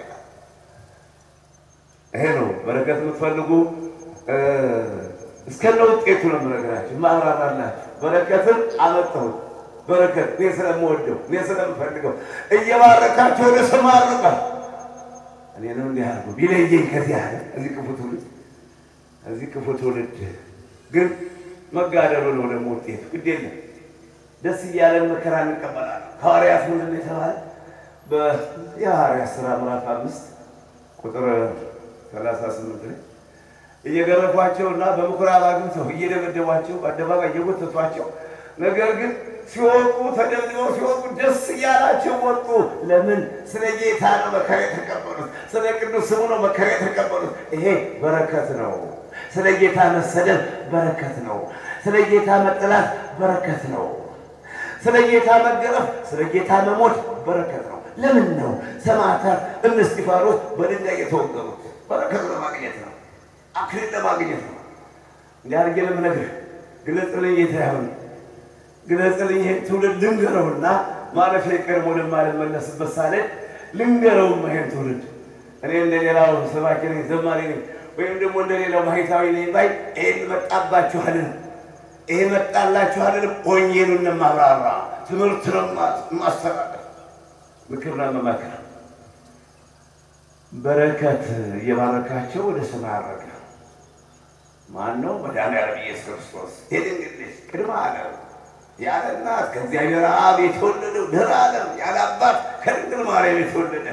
ይሄ ነው በረከት የምትፈልጉ እስከነ ውጤቱ ነው የምነግራችሁ ማራራላችሁ በረከትን አመጣሁት በረከት እኔ ስለምወደው እኔ ስለምፈልገው እየባረካችሁ ወደ ሰማይ አርቃ እኔንም እንዲያርጉ ቢለየኝ ከዚህ አለ እዚህ ክፉ ትውልድ ግን መጋደሉ ነው ደግሞ ውጤቱ ግድ የለም ደስ እያለን መከራ እንቀበላለን ሐዋርያት ምንድን ነው የተባለ በሐዋርያት ሥራ ምዕራፍ 5 ቁጥር 38 ላይ እየገረፏቸውና በምኩራብ አግኝተው እየደበደቧቸው በአደባባይ እየጎተቷቸው ነገር ግን ሲወጡ ተደብድበው ሲወጡ ደስ እያላቸው ወጡ ለምን ስለ ጌታ ነው መከራ የተቀበሉት ስለ ቅዱስ ስሙ ነው መከራ የተቀበሉት ይሄ በረከት ነው ስለ ጌታ መሰደብ በረከት ነው ስለ ጌታ መጠላት በረከት ነው ስለ ጌታ መገረፍ ስለ ጌታ መሞት በረከት ነው ለምን ነው ሰማዕታት እነ እስጢፋኖስ በድንጋይ የተወገሩት በረከት ለማግኘት ነው አክሊል ለማግኘት ነው እንዲያርገ ለምነግርህ ግለጽልኝ ጌታ ይሁን ግለጽልኝ ትውልድ ልንገረውና ማለፊያ ቀርሞ ለማልመለስበት ሳለ ልንገረው ማይን ትውልድ እኔ እንደሌላው ሰባኪ ነኝ ዘማሪ ነኝ ወይም ደግሞ እንደሌላው ማህታዊ ነኝ ባይ ይሄን መጣላችኋልን ወንጌሉን ማብራራ ትምህርት ነው ማስተላለፍ ምክርና መመከር በረከት የባረካቸው ወደ ሰማይ አረገ ማን ነው መድኃኒዓለም ኢየሱስ ክርስቶስ የድንግል ቅድመ ዓለም ያለ እናት ከእግዚአብሔር አብ የተወለደው ድኅረ ዓለም ያለ አባት ከድንግል ማርያም የተወለደ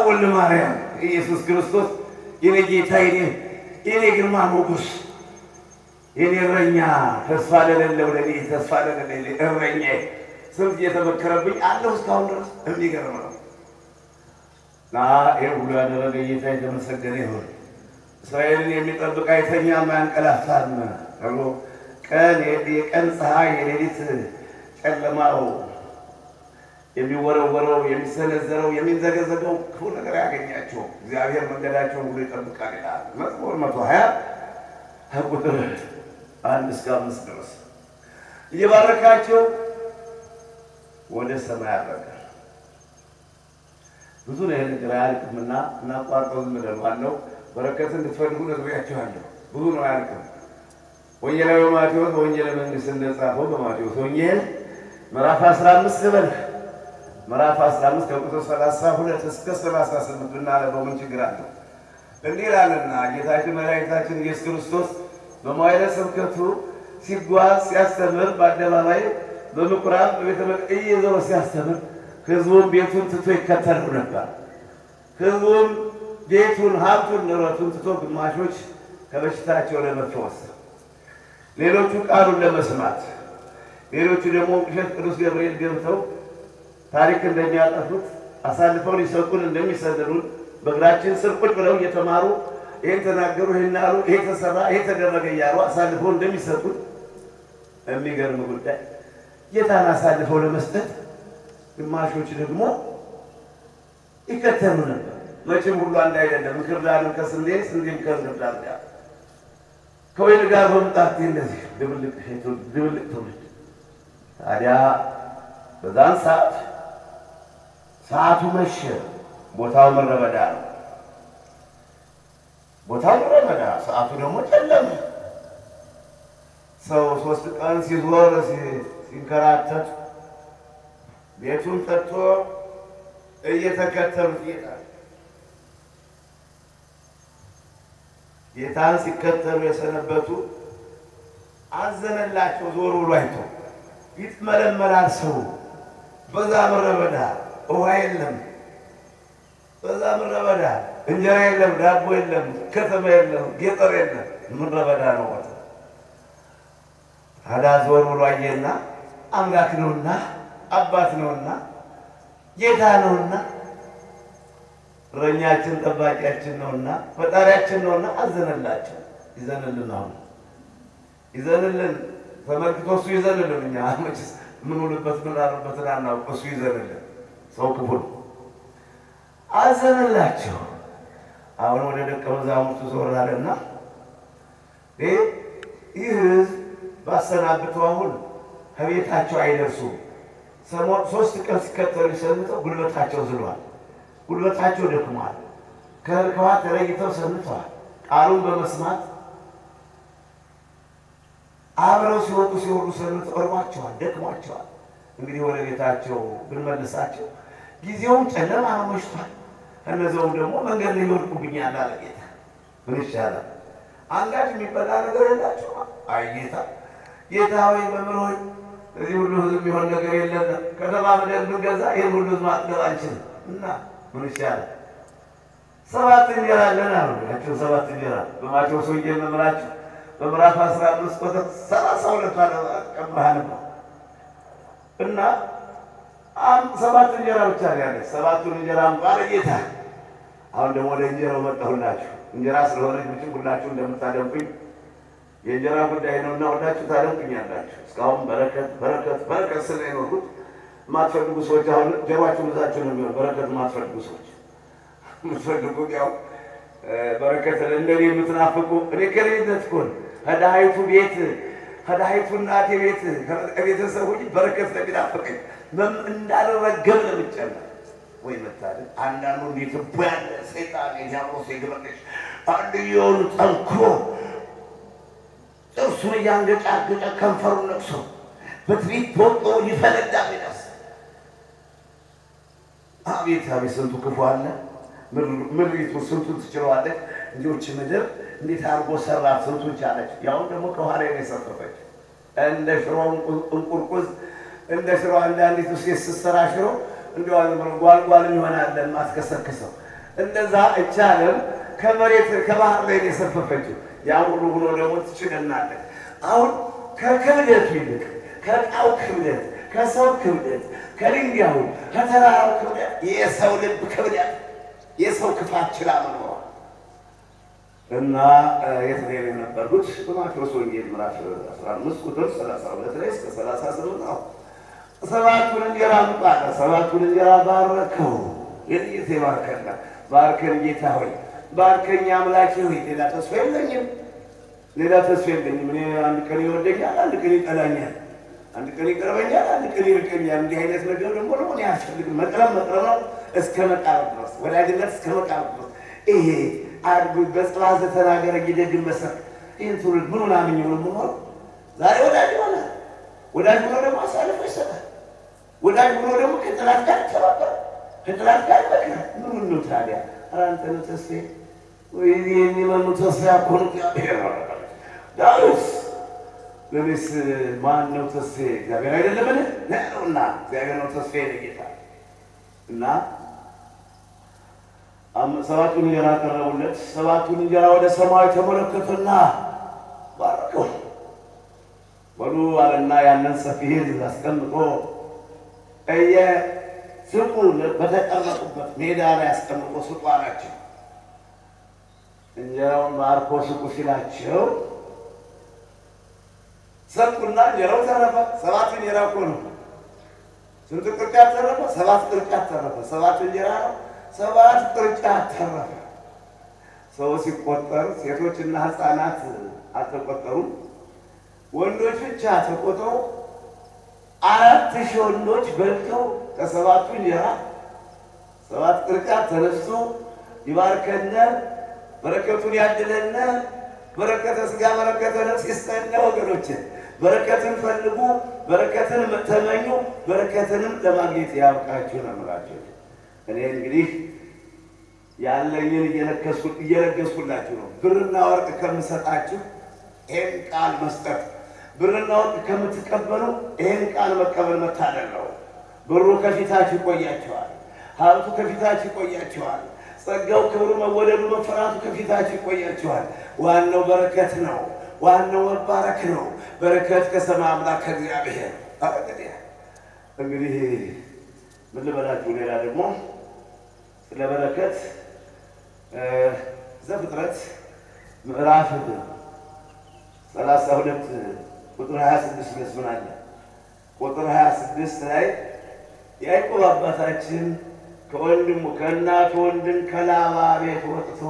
ወልደ ማርያም ኢየሱስ ክርስቶስ የኔ ጌታ የኔ ግርማ ሞገስ የኔ እረኛ ተስፋ ለሌለው ለኔ ተስፋ ለሌለው እረኛ ስንት የተመከረብኝ አለው እስካሁን ድረስ የሚገርም ነው ይሁሉ ያደረገ ጌታ የተመሰገነ ይሁን እስራኤልን የሚጠብቅ አይተኛም አያንቀላፋም ተብሎ የቀን ፀሐይ የሌሊት ጨለማው የሚወረወረው የሚሰነዘረው የሚንዘገዘገው ክፉ ነገር ያገኛቸው እግዚአብሔር መንገዳቸውን ሁሉ ይጠብቃል ይላል መዝሙር 120 ቁጥር 1 እስከ 5 ድረስ እየባረካቸው ወደ ሰማይ አረገ ብዙ ነገር ያልቅምና እናቋርጠው ምንድነው በረከት እንድትፈልጉ ነግሬያችኋለሁ ብዙ ነው ያልቅም ወንጌላዊ ማቴዎስ ወንጌል መንግስት እንደጻፈው በማቴዎስ ወንጌል ምዕራፍ 15 ገበል ምዕራፍ 15 ከቁጥር 32 እስከ 38 ብናነበው ምን ችግር አለው እንዲህ ይላልና ጌታችን መድኃኒታችን ኢየሱስ ክርስቶስ በመዋዕለ ስብከቱ ሲጓዝ ሲያስተምር በአደባባይ በምኩራብ በቤተ መቅደስ እየዞረ ሲያስተምር ሕዝቡን ቤቱን ትቶ ይከተሉ ነበር ሕዝቡን ቤቱን ሀብቱን ንብረቱን ትቶ ግማሾች ከበሽታቸው ለመፈወስ ሌሎቹ ቃሉን ለመስማት ሌሎቹ ደግሞ ቅዱስ ቅዱስ ገብርኤል ገብተው ታሪክ እንደሚያጠፉት አሳልፈው ሊሰጡን እንደሚሰደዱን በእግራችን ስር ቁጭ ብለው እየተማሩ ይሄን ተናገሩ ይሄን አሉ ይሄ ተሰራ ይሄ ተደረገ እያሉ አሳልፈው እንደሚሰጡን የሚገርም ጉዳይ ጌታን አሳልፈው ለመስጠት ግማሾች ደግሞ ይከተሉ ነበር መቼም ሁሉ አንድ አይደለም እንክርዳዱን ከስንዴ ስንዴም ከእንክርዳድ ጋር ከወይን ጋር በመምጣት እንደዚህ ድብልቅ ትውልድ ታዲያ በዛን ሰዓቱ መሸ ቦታው ምድረ በዳ ነው ሰዓቱ ደግሞ ጨለመ ሰው 3 ቀን ሲዞር ሲንከራተት ቤቱን ጠጥቶ እየተከተሉት ጌታን ሲከተሉ የሰነበቱ አዘነላቸው ዞር ብሎ አይቶ ይጥመለመላል ሰው በዛ ምድረ በዳ ውሃ የለም በዛ ምድረ በዳ እንጀራ የለም ዳቦ የለም ከተማ የለም ገጠር የለም ምድረ በዳ ነው ታዲያ ዞር ብሎ አየና አምላክ ነውና አባት ነውና ጌታ ነውና እረኛችን ጠባቂያችን ነውና ፈጣሪያችን ነውና አዘነላቸው ይዘንልን ተመልክቶሱ ይዘንልን እኛ መቼስ ምን ውልበት ምን አርበትና ነው እሱ ይዘንልን ሰው ክፉል አዘነላቸው አሁን ወደ ደቀ መዛሙርቱ ዞራለና ይህ ባሰናብተው አሁን ከቤታቸው አይደርሱ 3 ቀን ሲከተሉ ሰንተው ጉልበታቸው ዝሏል ጉልበታቸው ደክሟል ከልከዋ ተለይተው ሰንተዋል ቃሉን በመስማት አብረው ሲወጡ ሲወርዱ ሰንተው እርቧቸዋል ደክሟቸዋል እንግዲህ ወደ ቤታቸው ብንመልሳቸው ጊዜውን ጨለማ መሽቷል እነዚያው ደግሞ መንገድ ላይ ይወድቁብኛል አለ ጌታ። ምን ይሻላል? አንዳች የሚበላ ነገር የላችሁ? አይ ጌታ ሆይ መምህር ሆይ እዚህ ሁሉ ህዝብ የሚሆን ነገር የለም። ከተማ ምድር ብንገዛ ይህን ሁሉ ህዝብ ማጥገብ አንችልም እና ምን ይሻላል? 7 እንጀራ አለን አሉ። ያቸው 7 እንጀራ በማቴዎስ ወንጌል መምራችሁ በምዕራፍ 15 ቁጥር 32 ቀባህ ነው እና 7 እንጀራ ብቻ ነው ያለ። 7ቱን እንጀራ እንኳን ጌታ አሁን ደግሞ ወደ እንጀራው መጣሁላችሁ። እንጀራ ስለሆነ ብቻ ሁላችሁ እንደምታደምቁኝ የእንጀራ ጉዳይ ነውና ሁላችሁ ታደምቁኛላችሁ። እስካሁን በረከት ስለኖሩት ማትፈልጉ ሰዎች አሁን ጀሯችሁ ብዛችሁ ነው የሚሆን። በረከት ማትፈልጉ ሰዎች ምትፈልጉት ያው በረከት እንደኔ የምትናፍቁ እኔ ከሌለት ኮን ከዳይቱ ቤት ከዳይቱ እናቴ ቤት ከቤተሰቦች በረከት ለሚናፍቀኝ እንዳልረገም ለምጨነቅ ወይ መታደል አንዳንዱ ሊትባል ሰይጣን የዲያብሎስ የግብረሽ አንድየውን ጠንክሮ ጥርሱን እያንገጫገጨ ከንፈሩን ነቅሶ በትሪት ተወጦ ሊፈነዳ ቢደርስ አቤት ስንቱ ክፉ አለ። ምድሪቱ ስንቱን ትችለዋለች። እንዲዎች ምድር እንዴት አድርጎ ሰራት ስንቱን ቻለች። ያው ደግሞ ከኋላ ነው የሰፈፈች እንደ ሽሮ እንቁርቁዝ እንደ ሽሮ አንዳንዲቱ ሴት ስትሰራ ሽሮ እንደው ጓልጓል ይሆናል ማስከሰከሰው እንደዛ እቻለም ከመሬት ከባህር ላይ ነው የሰፈፈችው። ያው ሁሉ ሆኖ ደግሞ ትችለናለች። አሁን ከክብደት ይልቅ ከጣው ክብደት ከሰው ክብደት ከድንጋዩ ከተራራው ክብደት የሰው ልብ ክብደት የሰው ክፋት ችላ መኖር እና የትኔ ነበርኩት በማቴዎስ ወንጌል ምዕራፍ 15 ቁጥር 32 ላይ እስከ 38 ነው። 7ቱን እንጀራ አምጣ፣ 7ቱን እንጀራ ባረከው። የጥቂት ይባርከና ባርከን ጌታ ሆይ ባርከኝ አምላኬ ሆይ ሌላ ተስፋ የለኝም። እኔ አንድ ቀን ይወደኛል፣ አንድ ቀን ይጠላኛል፣ አንድ ቀን ይቀርበኛል፣ አንድ ቀን ይርቀኛል። እንዲህ አይነት ነገር ደግሞ ነው እኔ አልፈልግም። መቅረብ ነው እስከ መቃብር ድረስ ወዳጅነት እስከ መቃብር ድረስ ይሄ አርጉ በጽዋዝ ተናገረ ይደግም መሰክ ይሄን ትውልድ ምኑን አምኜ ነው የምኖረው? ዛሬ ወዳጅ ሆነ ወዳጅ ሆነ ደግሞ አሳልፎ ይሰጣል። ወዳጅ ሆነ ደግሞ ከጥላት ጋር ተባበረ ከጥላት ጋር በቃ ምኑን ነው ታዲያ? አንተ ነው ተስፋ ወይ ይሄን የማኑ ተስፋ ኮን ዳውስ ለኔስ ማን ነው ተስፋ? እግዚአብሔር አይደለምን? ነውና እግዚአብሔር ነው ተስፋ የጌታ እና 7ቱን እንጀራ ቀረቡለት። 7ቱን እንጀራ ወደ ሰማይ ተመለከቱና ባረከው። በሉ አለና ያንን ሰፊ ሕዝብ አስቀምጦ ስጡ በተቀመጡበት ሜዳ ላይ አስቀምጦ ስጡ አላቸው። እንጀራውን ባርኮ ስጡ ሲላቸው ሰጡና እንጀራው ተረፈ። 7 እንጀራ እኮ ነው። ስንት ቅርጫት ተረፈ? 7 ቅርጫት ተረፈ። 7 እንጀራ ነው፣ 7 ቅርጫት ተረፈ። ሰው ሲቆጠር ሴቶችና ሕፃናት አልተቆጠሩም። ወንዶች ብቻ ተቆጥረው 4000 ወንዶች በልተው ከ7ቱ እንጀራ 7 ቅርጫት ተነስቶ ይባርከነ በረከቱን ያድለነ በረከተ ሥጋ በረከተ ነፍስ ይስጠነ። ወገኖች በረከትን ፈልጉ፣ በረከትን ተመኙ፣ በረከትንም ለማግኘት ያብቃችሁ ነው የምላችሁ። እኔ እንግዲህ ያለኝን እየለገስኩላችሁ ነው። ብርና ወርቅ ከምሰጣችሁ ይሄን ቃል መስጠት፣ ብርና ወርቅ ከምትቀበሉ ይሄን ቃል መቀበል መታደል ነው። ብሩ ከፊታችሁ ይቆያችኋል፣ ሀብቱ ከፊታችሁ ይቆያችኋል፣ ጸጋው ክብሩ መወደዱ መፈራቱ ከፊታችሁ ይቆያችኋል። ዋናው በረከት ነው፣ ዋናው መባረክ ነው። በረከት ከሰማይ አምላክ ከእግዚአብሔር እንግዲህ ምን ልበላችሁ። ሌላ ደግሞ ስለ በረከት ዘፍጥረት ምዕራፍ 32 ቁጥር 26 ይመስላል። ቁጥር 26 ላይ ያዕቆብ አባታችን ከወንድሙ ከእናቱ ወንድም ከላባ ቤት ወጥቶ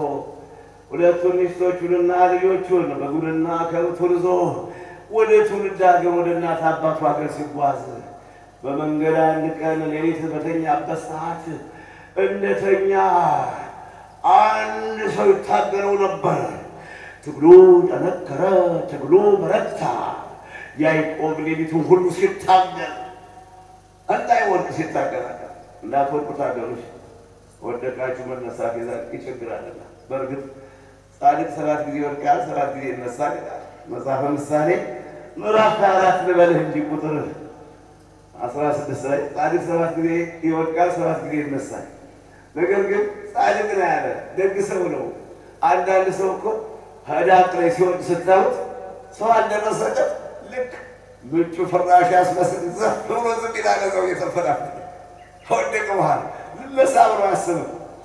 2 ሚስቶቹንና ልጆቹን በጉንና ከብቱን ይዞ ወደ ትውልድ ሀገር ወደ እናት አባቱ ሀገር ሲጓዝ በመንገድ አንድ ቀን ሌሊት በተኛበት ሰዓት እንደተኛ አንድ ሰው ይታገለው ነበር። ትግሉ ጠነከረ፣ ትግሉ በረታ። ያዕቆብ ሌሊቱን ሁሉ ሲታገል እንዳይወድቅ ሲታገል እንዳትወድቁ ታገሉሽ ወደቃችሁ መነሳት ይቸግራልና በእርግጥ ጻድቅ 7 ጊዜ ይወድቃል 7 ጊዜ ይነሳል ይላል መጽሐፈ ምሳሌ ምዕራፍ 24 ልበልህ እንጂ ቁጥር 16 ላይ ጻድቅ 7 ጊዜ ይወድቃል 7 ጊዜ ይነሳል። ነገር ግን ጻድቅ ነው ያለ ደግ ሰው ነው። አንዳንድ ሰው እኮ ሀዳቅ ላይ ሲወድቅ ስታዩት ሰው አልደረሰለት ልክ ምቹ ፍራሽ ያስመስል ዘፍ ብሎ ዝም ይላል። ሰው የተፈራፈ ወደቀ በኋላ ልነሳ ብሎ አያስብም።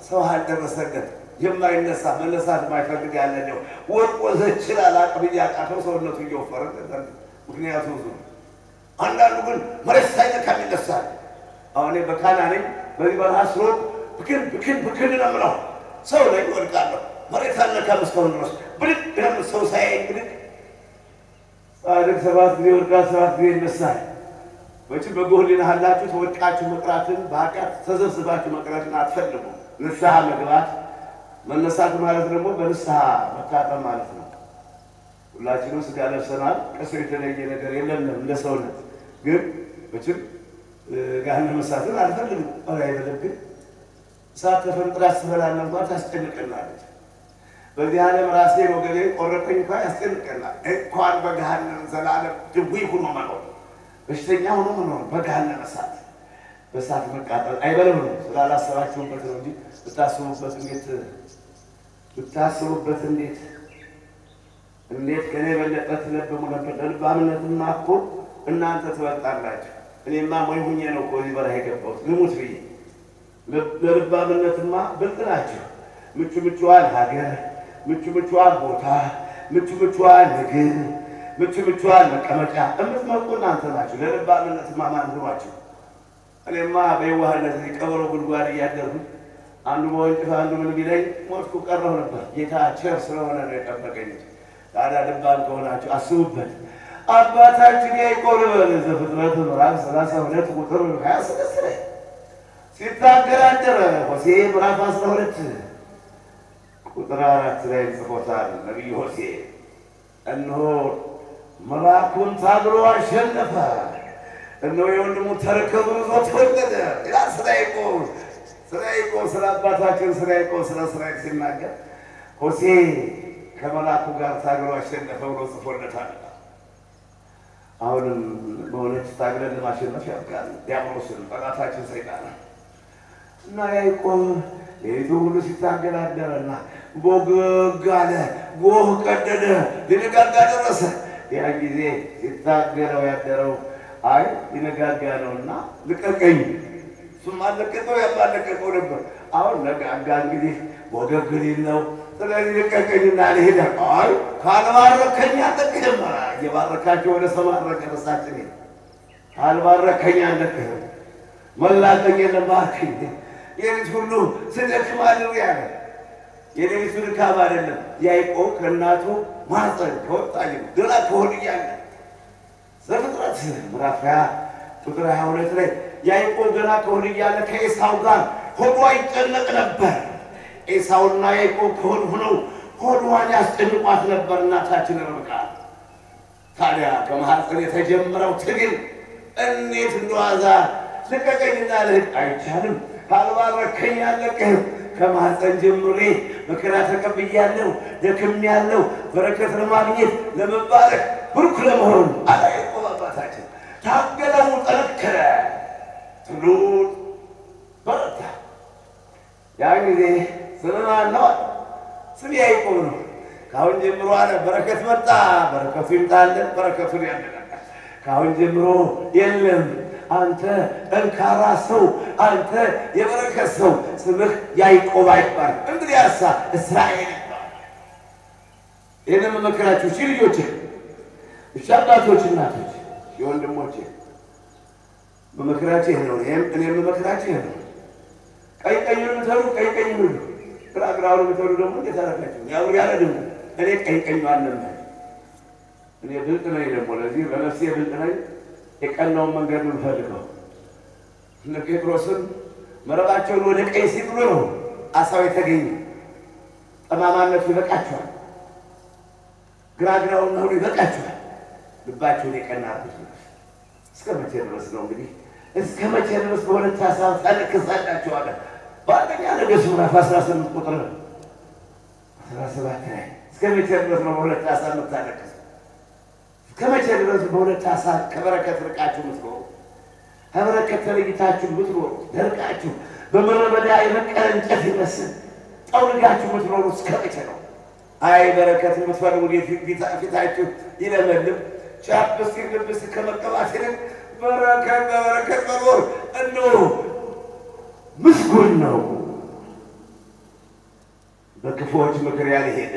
ሰው አልደረሰለት የማይነሳ መነሳት የማይፈልግ ያለ ነው። ወድቆ ዘችላል አቅም እያቃተው ሰውነቱ እየወፈረ ምክንያቱ ብዙ። አንዳንዱ ግን መሬት ሳይነካ ይነሳል። አሁን በካና ነኝ በዚህ በረሃ ስሮጥ ብክን ነው የምለው ሰው ላይ ወድቃለሁ መሬት አልነካም እስካሁን ድረስ ብድግ ያለ ሰው ሳያይ ብድግ ጻድቅ 7 ጊዜ ይወድቃል 7 ጊዜ ይነሳል። መቼም በጎህሊና ያላችሁ ተወድቃችሁ መቅራትን በኃጢአት ተዘብዝባችሁ መቅራትን አትፈልጉ። ንስሐ መግባት መነሳት ማለት ደግሞ በንስሐ መታጠብ ማለት ነው። ሁላችንም ስጋ ለብሰናል። ከሰው የተለየ ነገር የለንም እንደ ሰውነት። ግን መቼም ገሃነመ እሳትን አልፈልግም። አይበለግን እሳት ተፈንጥራ ስትበላን እንኳን ታስጨንቀናለች። በዚህ ዓለም ራሴ ወገቤ ቆረጠኝ እንኳን ያስጨንቀናል። እንኳን በገሃነም ዘላለም ድውይ ሆኖ መኖር በሽተኛ ሆኖ መኖር በገሃነመ እሳት በእሳት መቃጠል አይበለም ነው። ስላላሰባችሁበት ነው እንጂ ብታስቡበት እንዴት ከኔ በለጠ ትለብሙ ነበር። ለልባምነትማ እኮ እናንተ ትበልጣላችሁ። እኔማ ሞኝ ሁኜ ነው እኮ እዚህ በረሃ የገባሁት ልሙት ብዬ። ለልባምነትማ ብልጥ ናችሁ። ምቹዋን ሀገር፣ ምቹዋን ቦታ፣ ምቹዋን ምግብ፣ ምቹዋን መቀመጫ እምትመርጡ እናንተ ናችሁ። ለልባምነትማ ማን ሆኗችሁ? እኔማ በየዋህነት ቀበሮ ጉድጓድ እያደርኩ አንዱ በወንጭፍ አንዱ ምን ቢለኝ ሞትኩ ቀረሁ ነበር። ጌታ ቸር ስለሆነ ነው የጠበቀኝ። ታዲያ ልባም ከሆናችሁ አስቡበት። አባታችን ያዕቆብ ዘፍጥረት ምዕራፍ 32 ቁጥር 26 ላይ ሲታገል አደረ። ሆሴዕ ምዕራፍ 12 ቁጥር 4 ላይ ጽፎታል ነቢዩ ሆሴዕ። እነሆ መልአኩን ታግሎ አሸነፈ፣ እነሆ የወንድሙ ተረከዙን ይዞ ተወለደ ይላል ስለ ያዕቆብ። ስለ አባታችን ስለ ያዕቆብ ስለ እስራኤል ሲናገር ሆሴዕ ከመልአኩ ጋር ታግሎ አሸነፈ ብሎ ጽፎለታል። አሁንም በእውነት ታግለን ለማሸነፍ ያብቃል ዲያብሎስን ጠላታችን ሰይጣን እና ያዕቆብ ሌሊቱን ሁሉ ሲታገል አደረና ቦግ አለ፣ ጎህ ቀደደ፣ ሊነጋጋ ደረሰ። ያን ጊዜ ሲታገለው ያደረው አይ ሊነጋጋ ነውና ልቀቀኝ፣ እሱም አለቀቀው ያባለቀቀው ነበር። አሁን ነጋጋ እንግዲህ ወገግ ሊል ነው። ስለዚህ ልቀቀኝና ልሄድ። አይ ካልባረከኝ አለቅህም። እየባረካቸው ወደ ሰማይ ረሳችን። ካልባረከኝ አለቅህም። መላቀኝ የለም ባርከኝ። የሌሊት ሁሉ ስደክም አድር ያለ የሌሊቱ ድካም አይደለም። ያዕቆብ ከእናቱ ማኅፀን ከወጣ ገና ከሆድ እያለ ዘፍጥረት ምዕራፍ 20 ቁጥር 22 ላይ ያዕቆብ ገና ከሆድ እያለ ከኤሳው ጋር ሆዷ ይጨነቅ ነበር። ኤሳውና ያዕቆብ ከሆድ ሆነው ሆዷን ያስጨንቋት ነበር እናታችን ርብቃ። ታዲያ ከማኅፀን የተጀመረው ትግል እንዴት እንደዋዛ ልቀቀኝና ልሂድ አይቻልም። ካልባረከኝ አለቅህም። ከማኅፀን ጀምሬ መከራ ተቀብያለሁ፣ ደክሜያለሁ። በረከት ለማግኘት ለመባረክ ብሩክ ለመሆን አለ ያዕቆብ አባታችን። ታገለው፣ ጠነከረ፣ ትሉት በረታ። ያን ጊዜ ስለማን ነው? ስለ ያዕቆብ ነው። ካሁን ጀምሮ አለ በረከት መጣ። በረከቱ ይምጣልን፣ በረከቱን ያደረጋል። ካሁን ጀምሮ የለም አንተ ጠንካራ ሰው፣ አንተ የበረከት ሰው፣ ስምህ ያዕቆብ አይባል፣ እንግዲህ እስራኤል ይባል። ይህንን መመክራችሁ እሺ ልጆቼ፣ እሺ አባቶች፣ እናቶች፣ የወንድሞቼ መመክራችሁ ይሄ ነው። እኔ መመክራችሁ ይሄ ነው። ቀይ ቀኙን ምተሩ፣ ቀይ ቀኝ ሁሉ ግራግራውን ምተሩ ደግሞ እንዴት አደረጋችሁ? ያው ያለ ደግሞ እኔ ቀይ ቀኙ አለና እኔ ብልጥ ነኝ። ደግሞ ለዚህ በነፍሴ ብልጥ ነኝ። የቀናውን መንገድ ነው ፈልገው። እነ ጴጥሮስን መረባቸውን ወደ ቀኝ ሲጥሉ ነው አሳው የተገኘ። ጠማማነቱ ይበቃቸዋል፣ ግራግራውን ሁሉ ይበቃቸዋል። ልባቸውን የቀናበት እስከ መቼ ድረስ ነው እንግዲህ? እስከ መቼ ድረስ በሁለት ሀሳብ ታለቅሳላችኋለህ? በአንደኛ ነገሥት ምዕራፍ 18 ቁጥር 17 ላይ እስከ መቼ ድረስ ነው በሁለት ዓሣ የምታለቅሱ? እስከ መቼ ድረስ በሁለት ዓሣ ከበረከት ርቃችሁ የምትኖሩ? ከበረከት ተለይታችሁ የምትኖሩ ደርቃችሁ በምድረ በዳ የበቀለ እንጨት ይመስል ጠውልጋችሁ የምትኖሩ እስከ መቼ ነው? አይ በረከት የምትፈልጉ ፊታችሁ ይለመልም ቻፕስቲክ ልብስቲክ ከመቀባት ይልቅ በበረከት መኖር እነሆ ምስጉን ነው። በክፉዎች ምክር ያልሄደ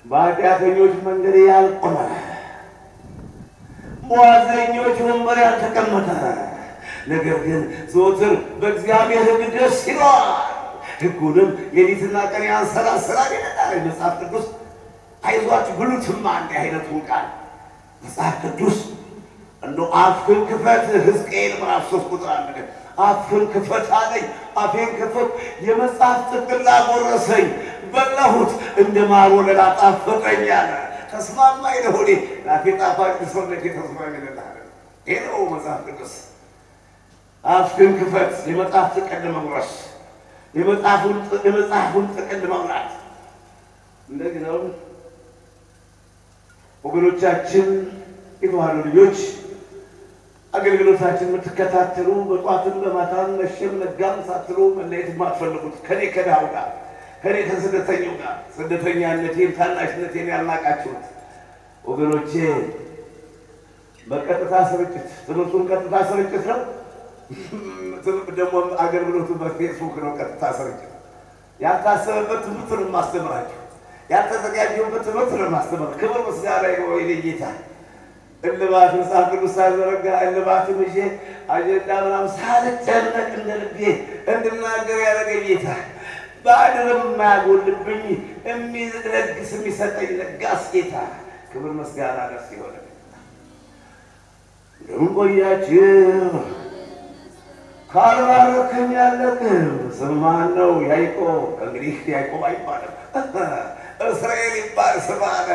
በኃጢአተኞች መንገድ ያልቆመ በዋዘኞች ወንበር ያልተቀመጠ ነገር ግን ዘወትር በእግዚአብሔር ሕግ ደስ ይለዋል፣ ሕጉንም ሌሊትና ቀን ያንሰላስላል ይላል መጽሐፍ ቅዱስ። አይዟችሁ ብሉትማ እንዲህ አይነቱን ቃል መጽሐፍ ቅዱስ እንደው አፍህን ክፈት ሕዝቅኤል ምዕራፍ 3 ቁጥር 1 አፍህን ክፈት አለኝ። አፌን ክፈት የመጽሐፍ ጥቅል አጎረሰኝ፣ በላሁት እንደ ማር ወለላ ጣፈጠኝ አለ። ተስማማኝ ለሆዴ ለአፌ ጣፋጭ ሰውነቴ ተስማሚ ይላል። ይሄ ነው መጽሐፍ ቅዱስ። አፍህን ክፈት የመጽሐፍ ጥቅል መጉረስ፣ የመጽሐፉን ጥቅል መብላት እንደዚህ ነው ወገኖቻችን። የተዋሕዶ ልጆች አገልግሎታችን የምትከታተሉ በጧትም በማታም መሸም ነጋም ሳትሉ መለየት የማትፈልጉት ከኔ ከድሃው ጋር ከኔ ከስደተኛው ጋር ስደተኛነቴን ታናሽነቴን ያልናቃችሁት ወገኖቼ በቀጥታ ስርጭት ትምህርቱን ቀጥታ ስርጭት ነው። ደግሞ አገልግሎቱ በፌስቡክ ነው ቀጥታ ስርጭት። ያልታሰበበት ትምህርት ነው የማስተምራችሁ፣ ያልተዘጋጀሁበት ትምህርት ነው የማስተምራችሁ። ክብር ምስጋና ይግባው ለጌታ። እልባት መጽሐፍ ቅዱስ ሳልዘረጋ እልባትም ይዤ አጀንዳ ምናምን ሳልጨነቅ እንደ ልቤ እንድናገር ያደረገኝ ጌታ ባዕድንም የማያጎልብኝ የሚለግስ የሚሰጠኝ ለጋስ ጌታ ክብር ምስጋና ደስ ይሆን። እንደምን ቆያችሁ? ካልባረከኝ ያለቅም ስም ማን ነው? ያዕቆብ። እንግዲህ ያዕቆብ አይባልም እስራኤል ይባል ስም አለ።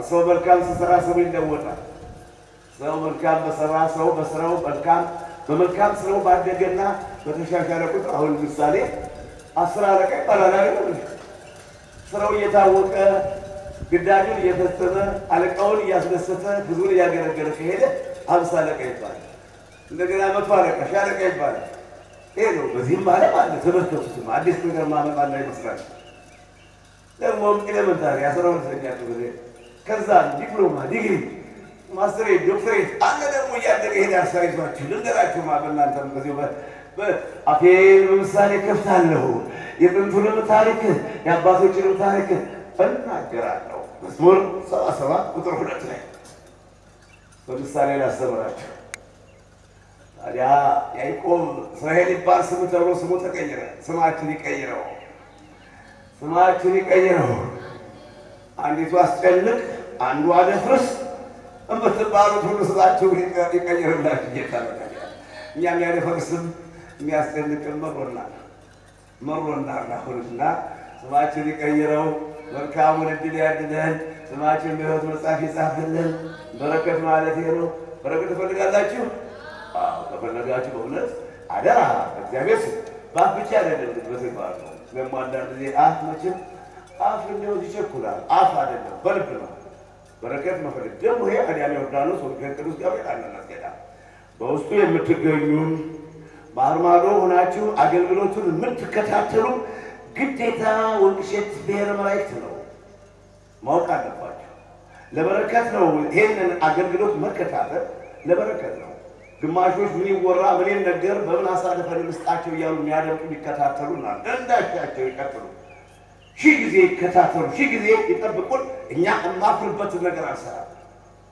ሰው መልካም ሲሰራ ስሙ ይለወጣል። ሰው መልካም በሰራ ሰው በስራው መልካም በመልካም ስራው ባደገና በተሻሻለ ቁጥር አሁን ምሳሌ 10 አለቃ ይባላል አይደል? ስራው እየታወቀ ግዳጁን እየፈጸመ አለቃውን እያስደሰተ ብዙን እያገለገለ ከሄደ 50 አለቃ ይባላል። እንደገና 100 አለቃ ሻለቃ ይባላል። ይሄ ነው። በዚህም ማለት አለ ተመልከቱት። አዲስ ነገር ማመጣ ላይ ይመስላል። ደግሞ ኤሌመንታሪ 12ኛ ክፍል ከዛ ዲፕሎማ ዲግሪ ማስተሬት ዶክተሬት አለ ደግሞ እያደገ ሄዳል። ሳይዟችሁ ልንገራችሁ በእናንተም በዚሁ አፌን በምሳሌ ከፍታለሁ። የጥንቱንም ታሪክ የአባቶችንም ታሪክ እናገራለሁ። መዝሙር 77 ቁጥር 2 ላይ በምሳሌ ላስተምራችሁ። ታዲያ ያዕቆብ እስራኤል ይባል ስሙ ተብሎ ስሙ ተቀየረ። ስማችን ይቀይረው፣ ስማችን ይቀይረው። አንዲቱ አስጨንቅ አንዱ አደፍርስ እምትባሉት ሁሉ ስማችሁን ይቀይርላችሁ ጌታ ነው። እኛም ያደፈርስም የሚያስጨንቅም መሮናል አሁንና ስማችን ይቀይረው። መልካሙን ዕድል ያድለን። ስማችን በሕይወት መጽሐፍ ይጻፍልን። በረከት ማለት ይሄ ነው። በረከት ትፈልጋላችሁ? አዎ ከፈለጋችሁ በእውነት አደራ እግዚአብሔር ስም በአፍ ብቻ አይደለም በተግባር ነው። ደግሞ አንዳንድ ጊዜ አፍ መቼም አፍ እንደው ይቸኩላል። አፍ አይደለም በልብ ነው በረከት መፈለግ። ደግሞ ይሄ አዲያም ዮርዳኖስ ወደ ቅዱስ ገብርኤል አናስገዳ በውስጡ የምትገኙ ባህር ማዶ ሆናችሁ አገልግሎቱን የምትከታተሉ ግዴታ ወንቅሸት ብሔረ መላእክት ነው ማወቅ አለባችሁ። ለበረከት ነው ይሄንን አገልግሎት መከታተል ለበረከት ነው። ግማሾች ምን ይወራ ምን ይነገር በምን አሳልፈን ልስጣቸው እያሉ የሚያደርጉ ይከታተሉና እንዳሻቸው ይቀጥሉ። ሺህ ጊዜ ይከታተሉ፣ ሺህ ጊዜ ይጠብቁን። እኛ የማፍርበትን ነገር አልሰራም፣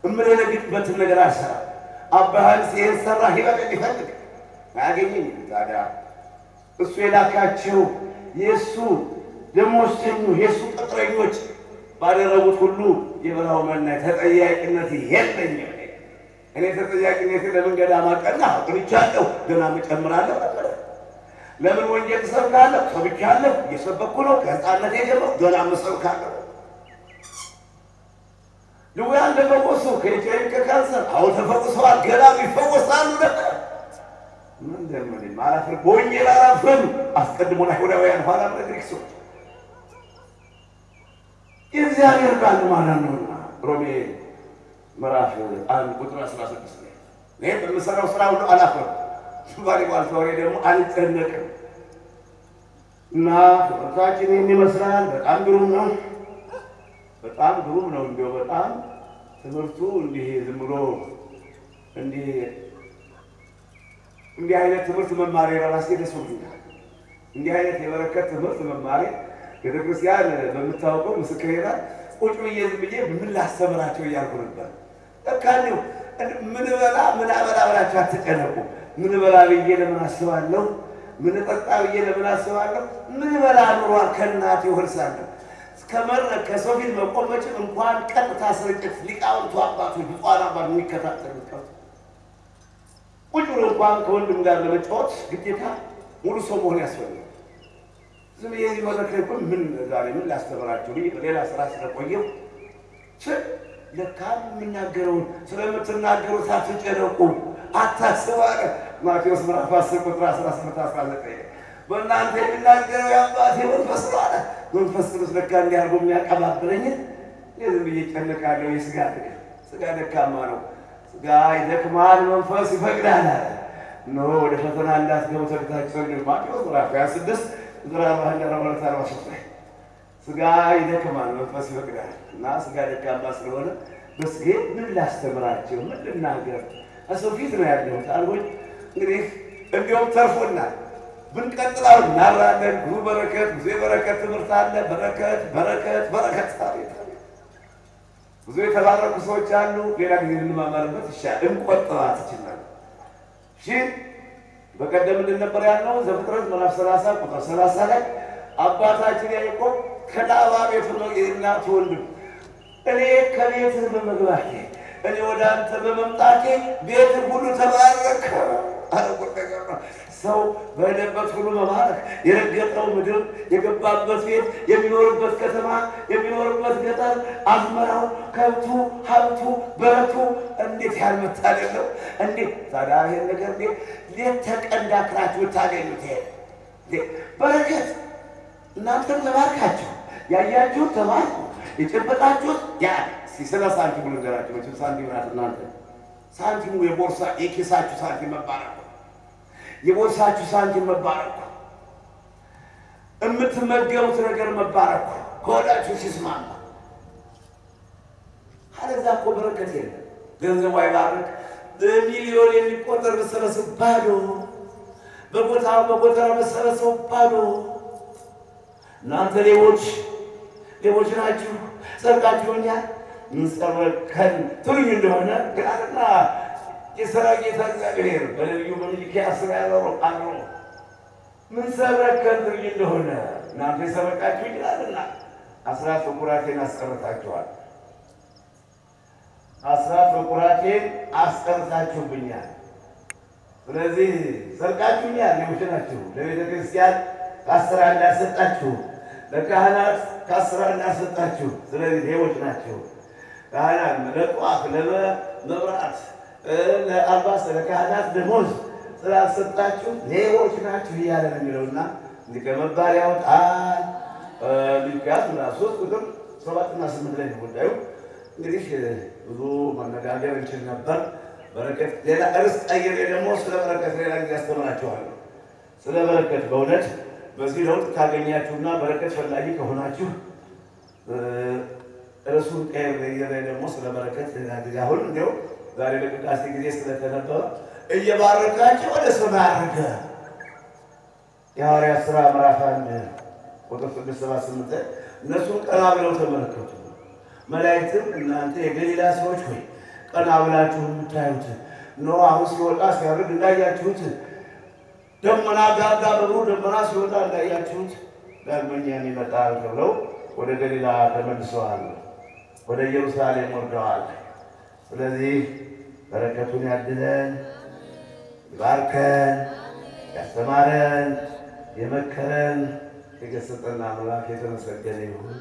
የምንለግጥበትን ነገር አልሰራም። አባህን ሲሄን ሰራ ይበቅ ይፈልግ አያገኘኝ። ታዲያ እሱ የላካቸው የእሱ ደሞዝተኞች የእሱ ቅጥረኞች ባደረጉት ሁሉ የበላው መና ተጠያቂነት የለኝም። እኔ ተጠያቂነት ለምን ገዳም አቀና አቅንቻለሁ፣ ገና እጨምራለሁ። ለምን ወንጌል ሰብካለሁ፣ ሰብቻለሁ፣ እየሰበኩ ነው። ከሕፃንነቴ ጀምሮ ገና እሰብካለሁ። ድውያን ተፈወሱ፣ ከኤችአይቪ ከካንሰር አሁን ተፈውሰዋል፣ ገና ይፈወሳሉ። ነበር ምን ዘመን ማራፍር ወንጌል አላፍርም አስቀድሞ ለአይሁዳውያን ኋላ ለግሪክ ሰዎች የእግዚአብሔር ቃል ማለት ነውና ሮሜ ምዕራፍ 1 ቁጥር 16 ላይ እኔ በምሰራው ስራ ሁሉ አላፍርም ባሪ ባልተወሬ ደግሞ አልጨነቅም እና ወጣችን ይመስላል በጣም ግሩም ነው እንደው በጣም ትምህርቱ እንዲህ ዝም ብሎ እንዲህ አይነት ትምህርት መማር የራሴ ደስ ብሎኛል እንዲህ አይነት የበረከት ትምህርት መማር ቤተክርስቲያን በምታውቀው ምስክሬና ቁጭ ብዬ ምን ላስተምራቸው እያልኩ ነበር ተካለው ምን አበላ ብላችሁ አትጨነቁ ምን በላ ብዬ ለምን አስባለሁ ምን ጠጣ ብዬ ለምን አስባለሁ ምን በላ ኑሯል ከእናቴ ወርሳለሁ እስከመረ ከሰው ፊት መቆመጭ እንኳን ቀጥታ ስርጭት ሊቃውንቱ አባቶች ቢቋና ባል የሚከታተሉት ቁጭ ብሎ እንኳን ከወንድም ጋር ለመጫወት ግዴታ ሙሉ ሰው መሆን ያስፈልጋል ዝም የዚህ መረከብ ምን ዛሬ ምን ላስተምራችሁ ሌላ ስራ ስለቆየው ለካም ምናገረው ስለምትናገሩት አትጨነቁ አታስባለ ማቴዎስ ምዕራፍ 10 ቁጥር 18 በእናንተ የሚናገረው የአባቴ መንፈስ ነው አለ መንፈስ ቅዱስ ለካ እንዲያርጎ የሚያቀባብለኝ የዝም ብዬ ጨነቃለሁ ስጋ ደካማ ነው ስጋ ይደክማል መንፈስ ይፈቅዳል ነው ወደ ፈተና እንዳትገቡ ተግታችሁ ማቴዎስ ምዕራፍ 26 ቁጥር 41 ስጋ ይደክማል መንፈስ ይፈቅዳል እና ስጋ ደካማ ስለሆነ በስጌ ምን ላስተምራቸው ምን ልናገር አሰው ፊት ነው ያለው ታልሆኝ እንግዲህ እንዲያው ተርፎናል ብንቀጥላው እናራለን ብዙ በረከት ትምህርት አለ በረከት ታሪክ ብዙ የተባረኩ ሰዎች አሉ ሌላ ጊዜ እንማማርበት ይሻላል እንቆጥባት ይችላል እሺ በቀደም እንደነበር ያለው ዘፍጥረት ምዕራፍ 30 ቁጥር 30 ላይ አባታችን ያዕቆብ ከላባ ቤት ነው የእናቱ ወንድም እኔ ከቤትህ በመግባቴ እኔ ወደ አንተ በመምጣቴ ቤት ሁሉ ተባረከ አረቆጠቀ ሰው በደበት ሁሉ መባረክ የረገጠው ምድር የገባበት ቤት የሚኖርበት ከተማ የሚኖርበት ገጠር አዝመራው ከብቱ ሀብቱ በረቱ እንዴት ያልመታደል ነው እንዴት ታዲያ ይሄን ነገር ሌት ተቀን ዳክራችሁ ታገኙት በረከት እናንተም ተባርካችሁ ያያችሁ ተባርኩ የጨበጣችሁ ያ ሲሰላ ሳንቲም ነገራችሁ መቼም ሳንቲም ናት እናንተ ሳንቲሙ የቦርሳ የኪሳችሁ ሳንቲም መባረክ የቦርሳችሁ ሳንቲም መባረክ እምትመገቡት ነገር መባረክ ከወዳችሁ ሲስማማ አለዛ እኮ በረከት የለም ገንዘብ አይባረክ በሚሊዮን የሚቆጠር መሰረሰብ ባዶ በቦታ መሰረሰብ ባዶ እናንተ ሌቦች ናችሁ ሰርቃችሁኛል ምንሰረከን ትሉኝ እንደሆነ ግራና የሰራዊት እግዚአብሔር በነቢዩ በሚልክያስ ያለው አሉ ምንሰረከን ትሉኝ እንደሆነ እናንተ የሰረቃችሁ ይላልና አስራት በኩራቴን አስቀርታችኋል አስራት በኩራቴን አስቀርታችሁብኛል ስለዚህ ሰርቃችሁኛል ሌቦች ናችሁ ለቤተ ክርስቲያን ከአስራ እንዳሰጣችሁ ለካህናት ከአስራ እንዳሰጣችሁ ስለዚህ ሌቦች ናችሁ ካህናት ለጧፍ ለመብራት ለአልባስ ለካህናት ደሞዝ ስላሰጣችሁ ሌቦች ናችሁ እያለ ነው የሚለውና እንዲህ ከመባል ያወጣል ሉቃስ ምዕራፍ 3 ቁጥር 7 እና 8 ላይ ጉዳዩ እንግዲህ ብዙ መነጋገር እንችል ነበር በረከት ሌላ እርስ ቀይሬ ደግሞ ስለ በረከት ሌላ ጊዜ አስተምራችኋለሁ ስለ በረከት በእውነት በዚህ ለውጥ ካገኛችሁና በረከት ፈላጊ ከሆናችሁ እርሱን ቀይሬ ደግሞ ስለ በረከት ሌላ ጊዜ አሁን እንደው ዛሬ በቅዳሴ ጊዜ ስለተነበበ እየባረካችሁ ወደ ሰማይ አረገ የሐዋርያት ሥራ ምዕራፍ 1 ቁጥር 6-8 እነሱም ቀና ብለው ተመለከቱ መላእክትም እናንተ የገሊላ ሰዎች ሆይ ቀና ብላችሁ የምታዩት ነው አሁን ሲወጣ ሲያርግ እንዳያችሁት ደመና ጋጋ በሩ ደመና ሲወጣ እንዳያችሁት ዳግመኛ ይመጣል ብለው ወደ ገሊላ ተመልሰዋል ወደ ኢየሩሳሌም ወርደዋል ስለዚህ በረከቱን ያድለን ይባርከን ያስተማረን የመከረን የገሰጸን አምላክ የተመሰገነ ይሁን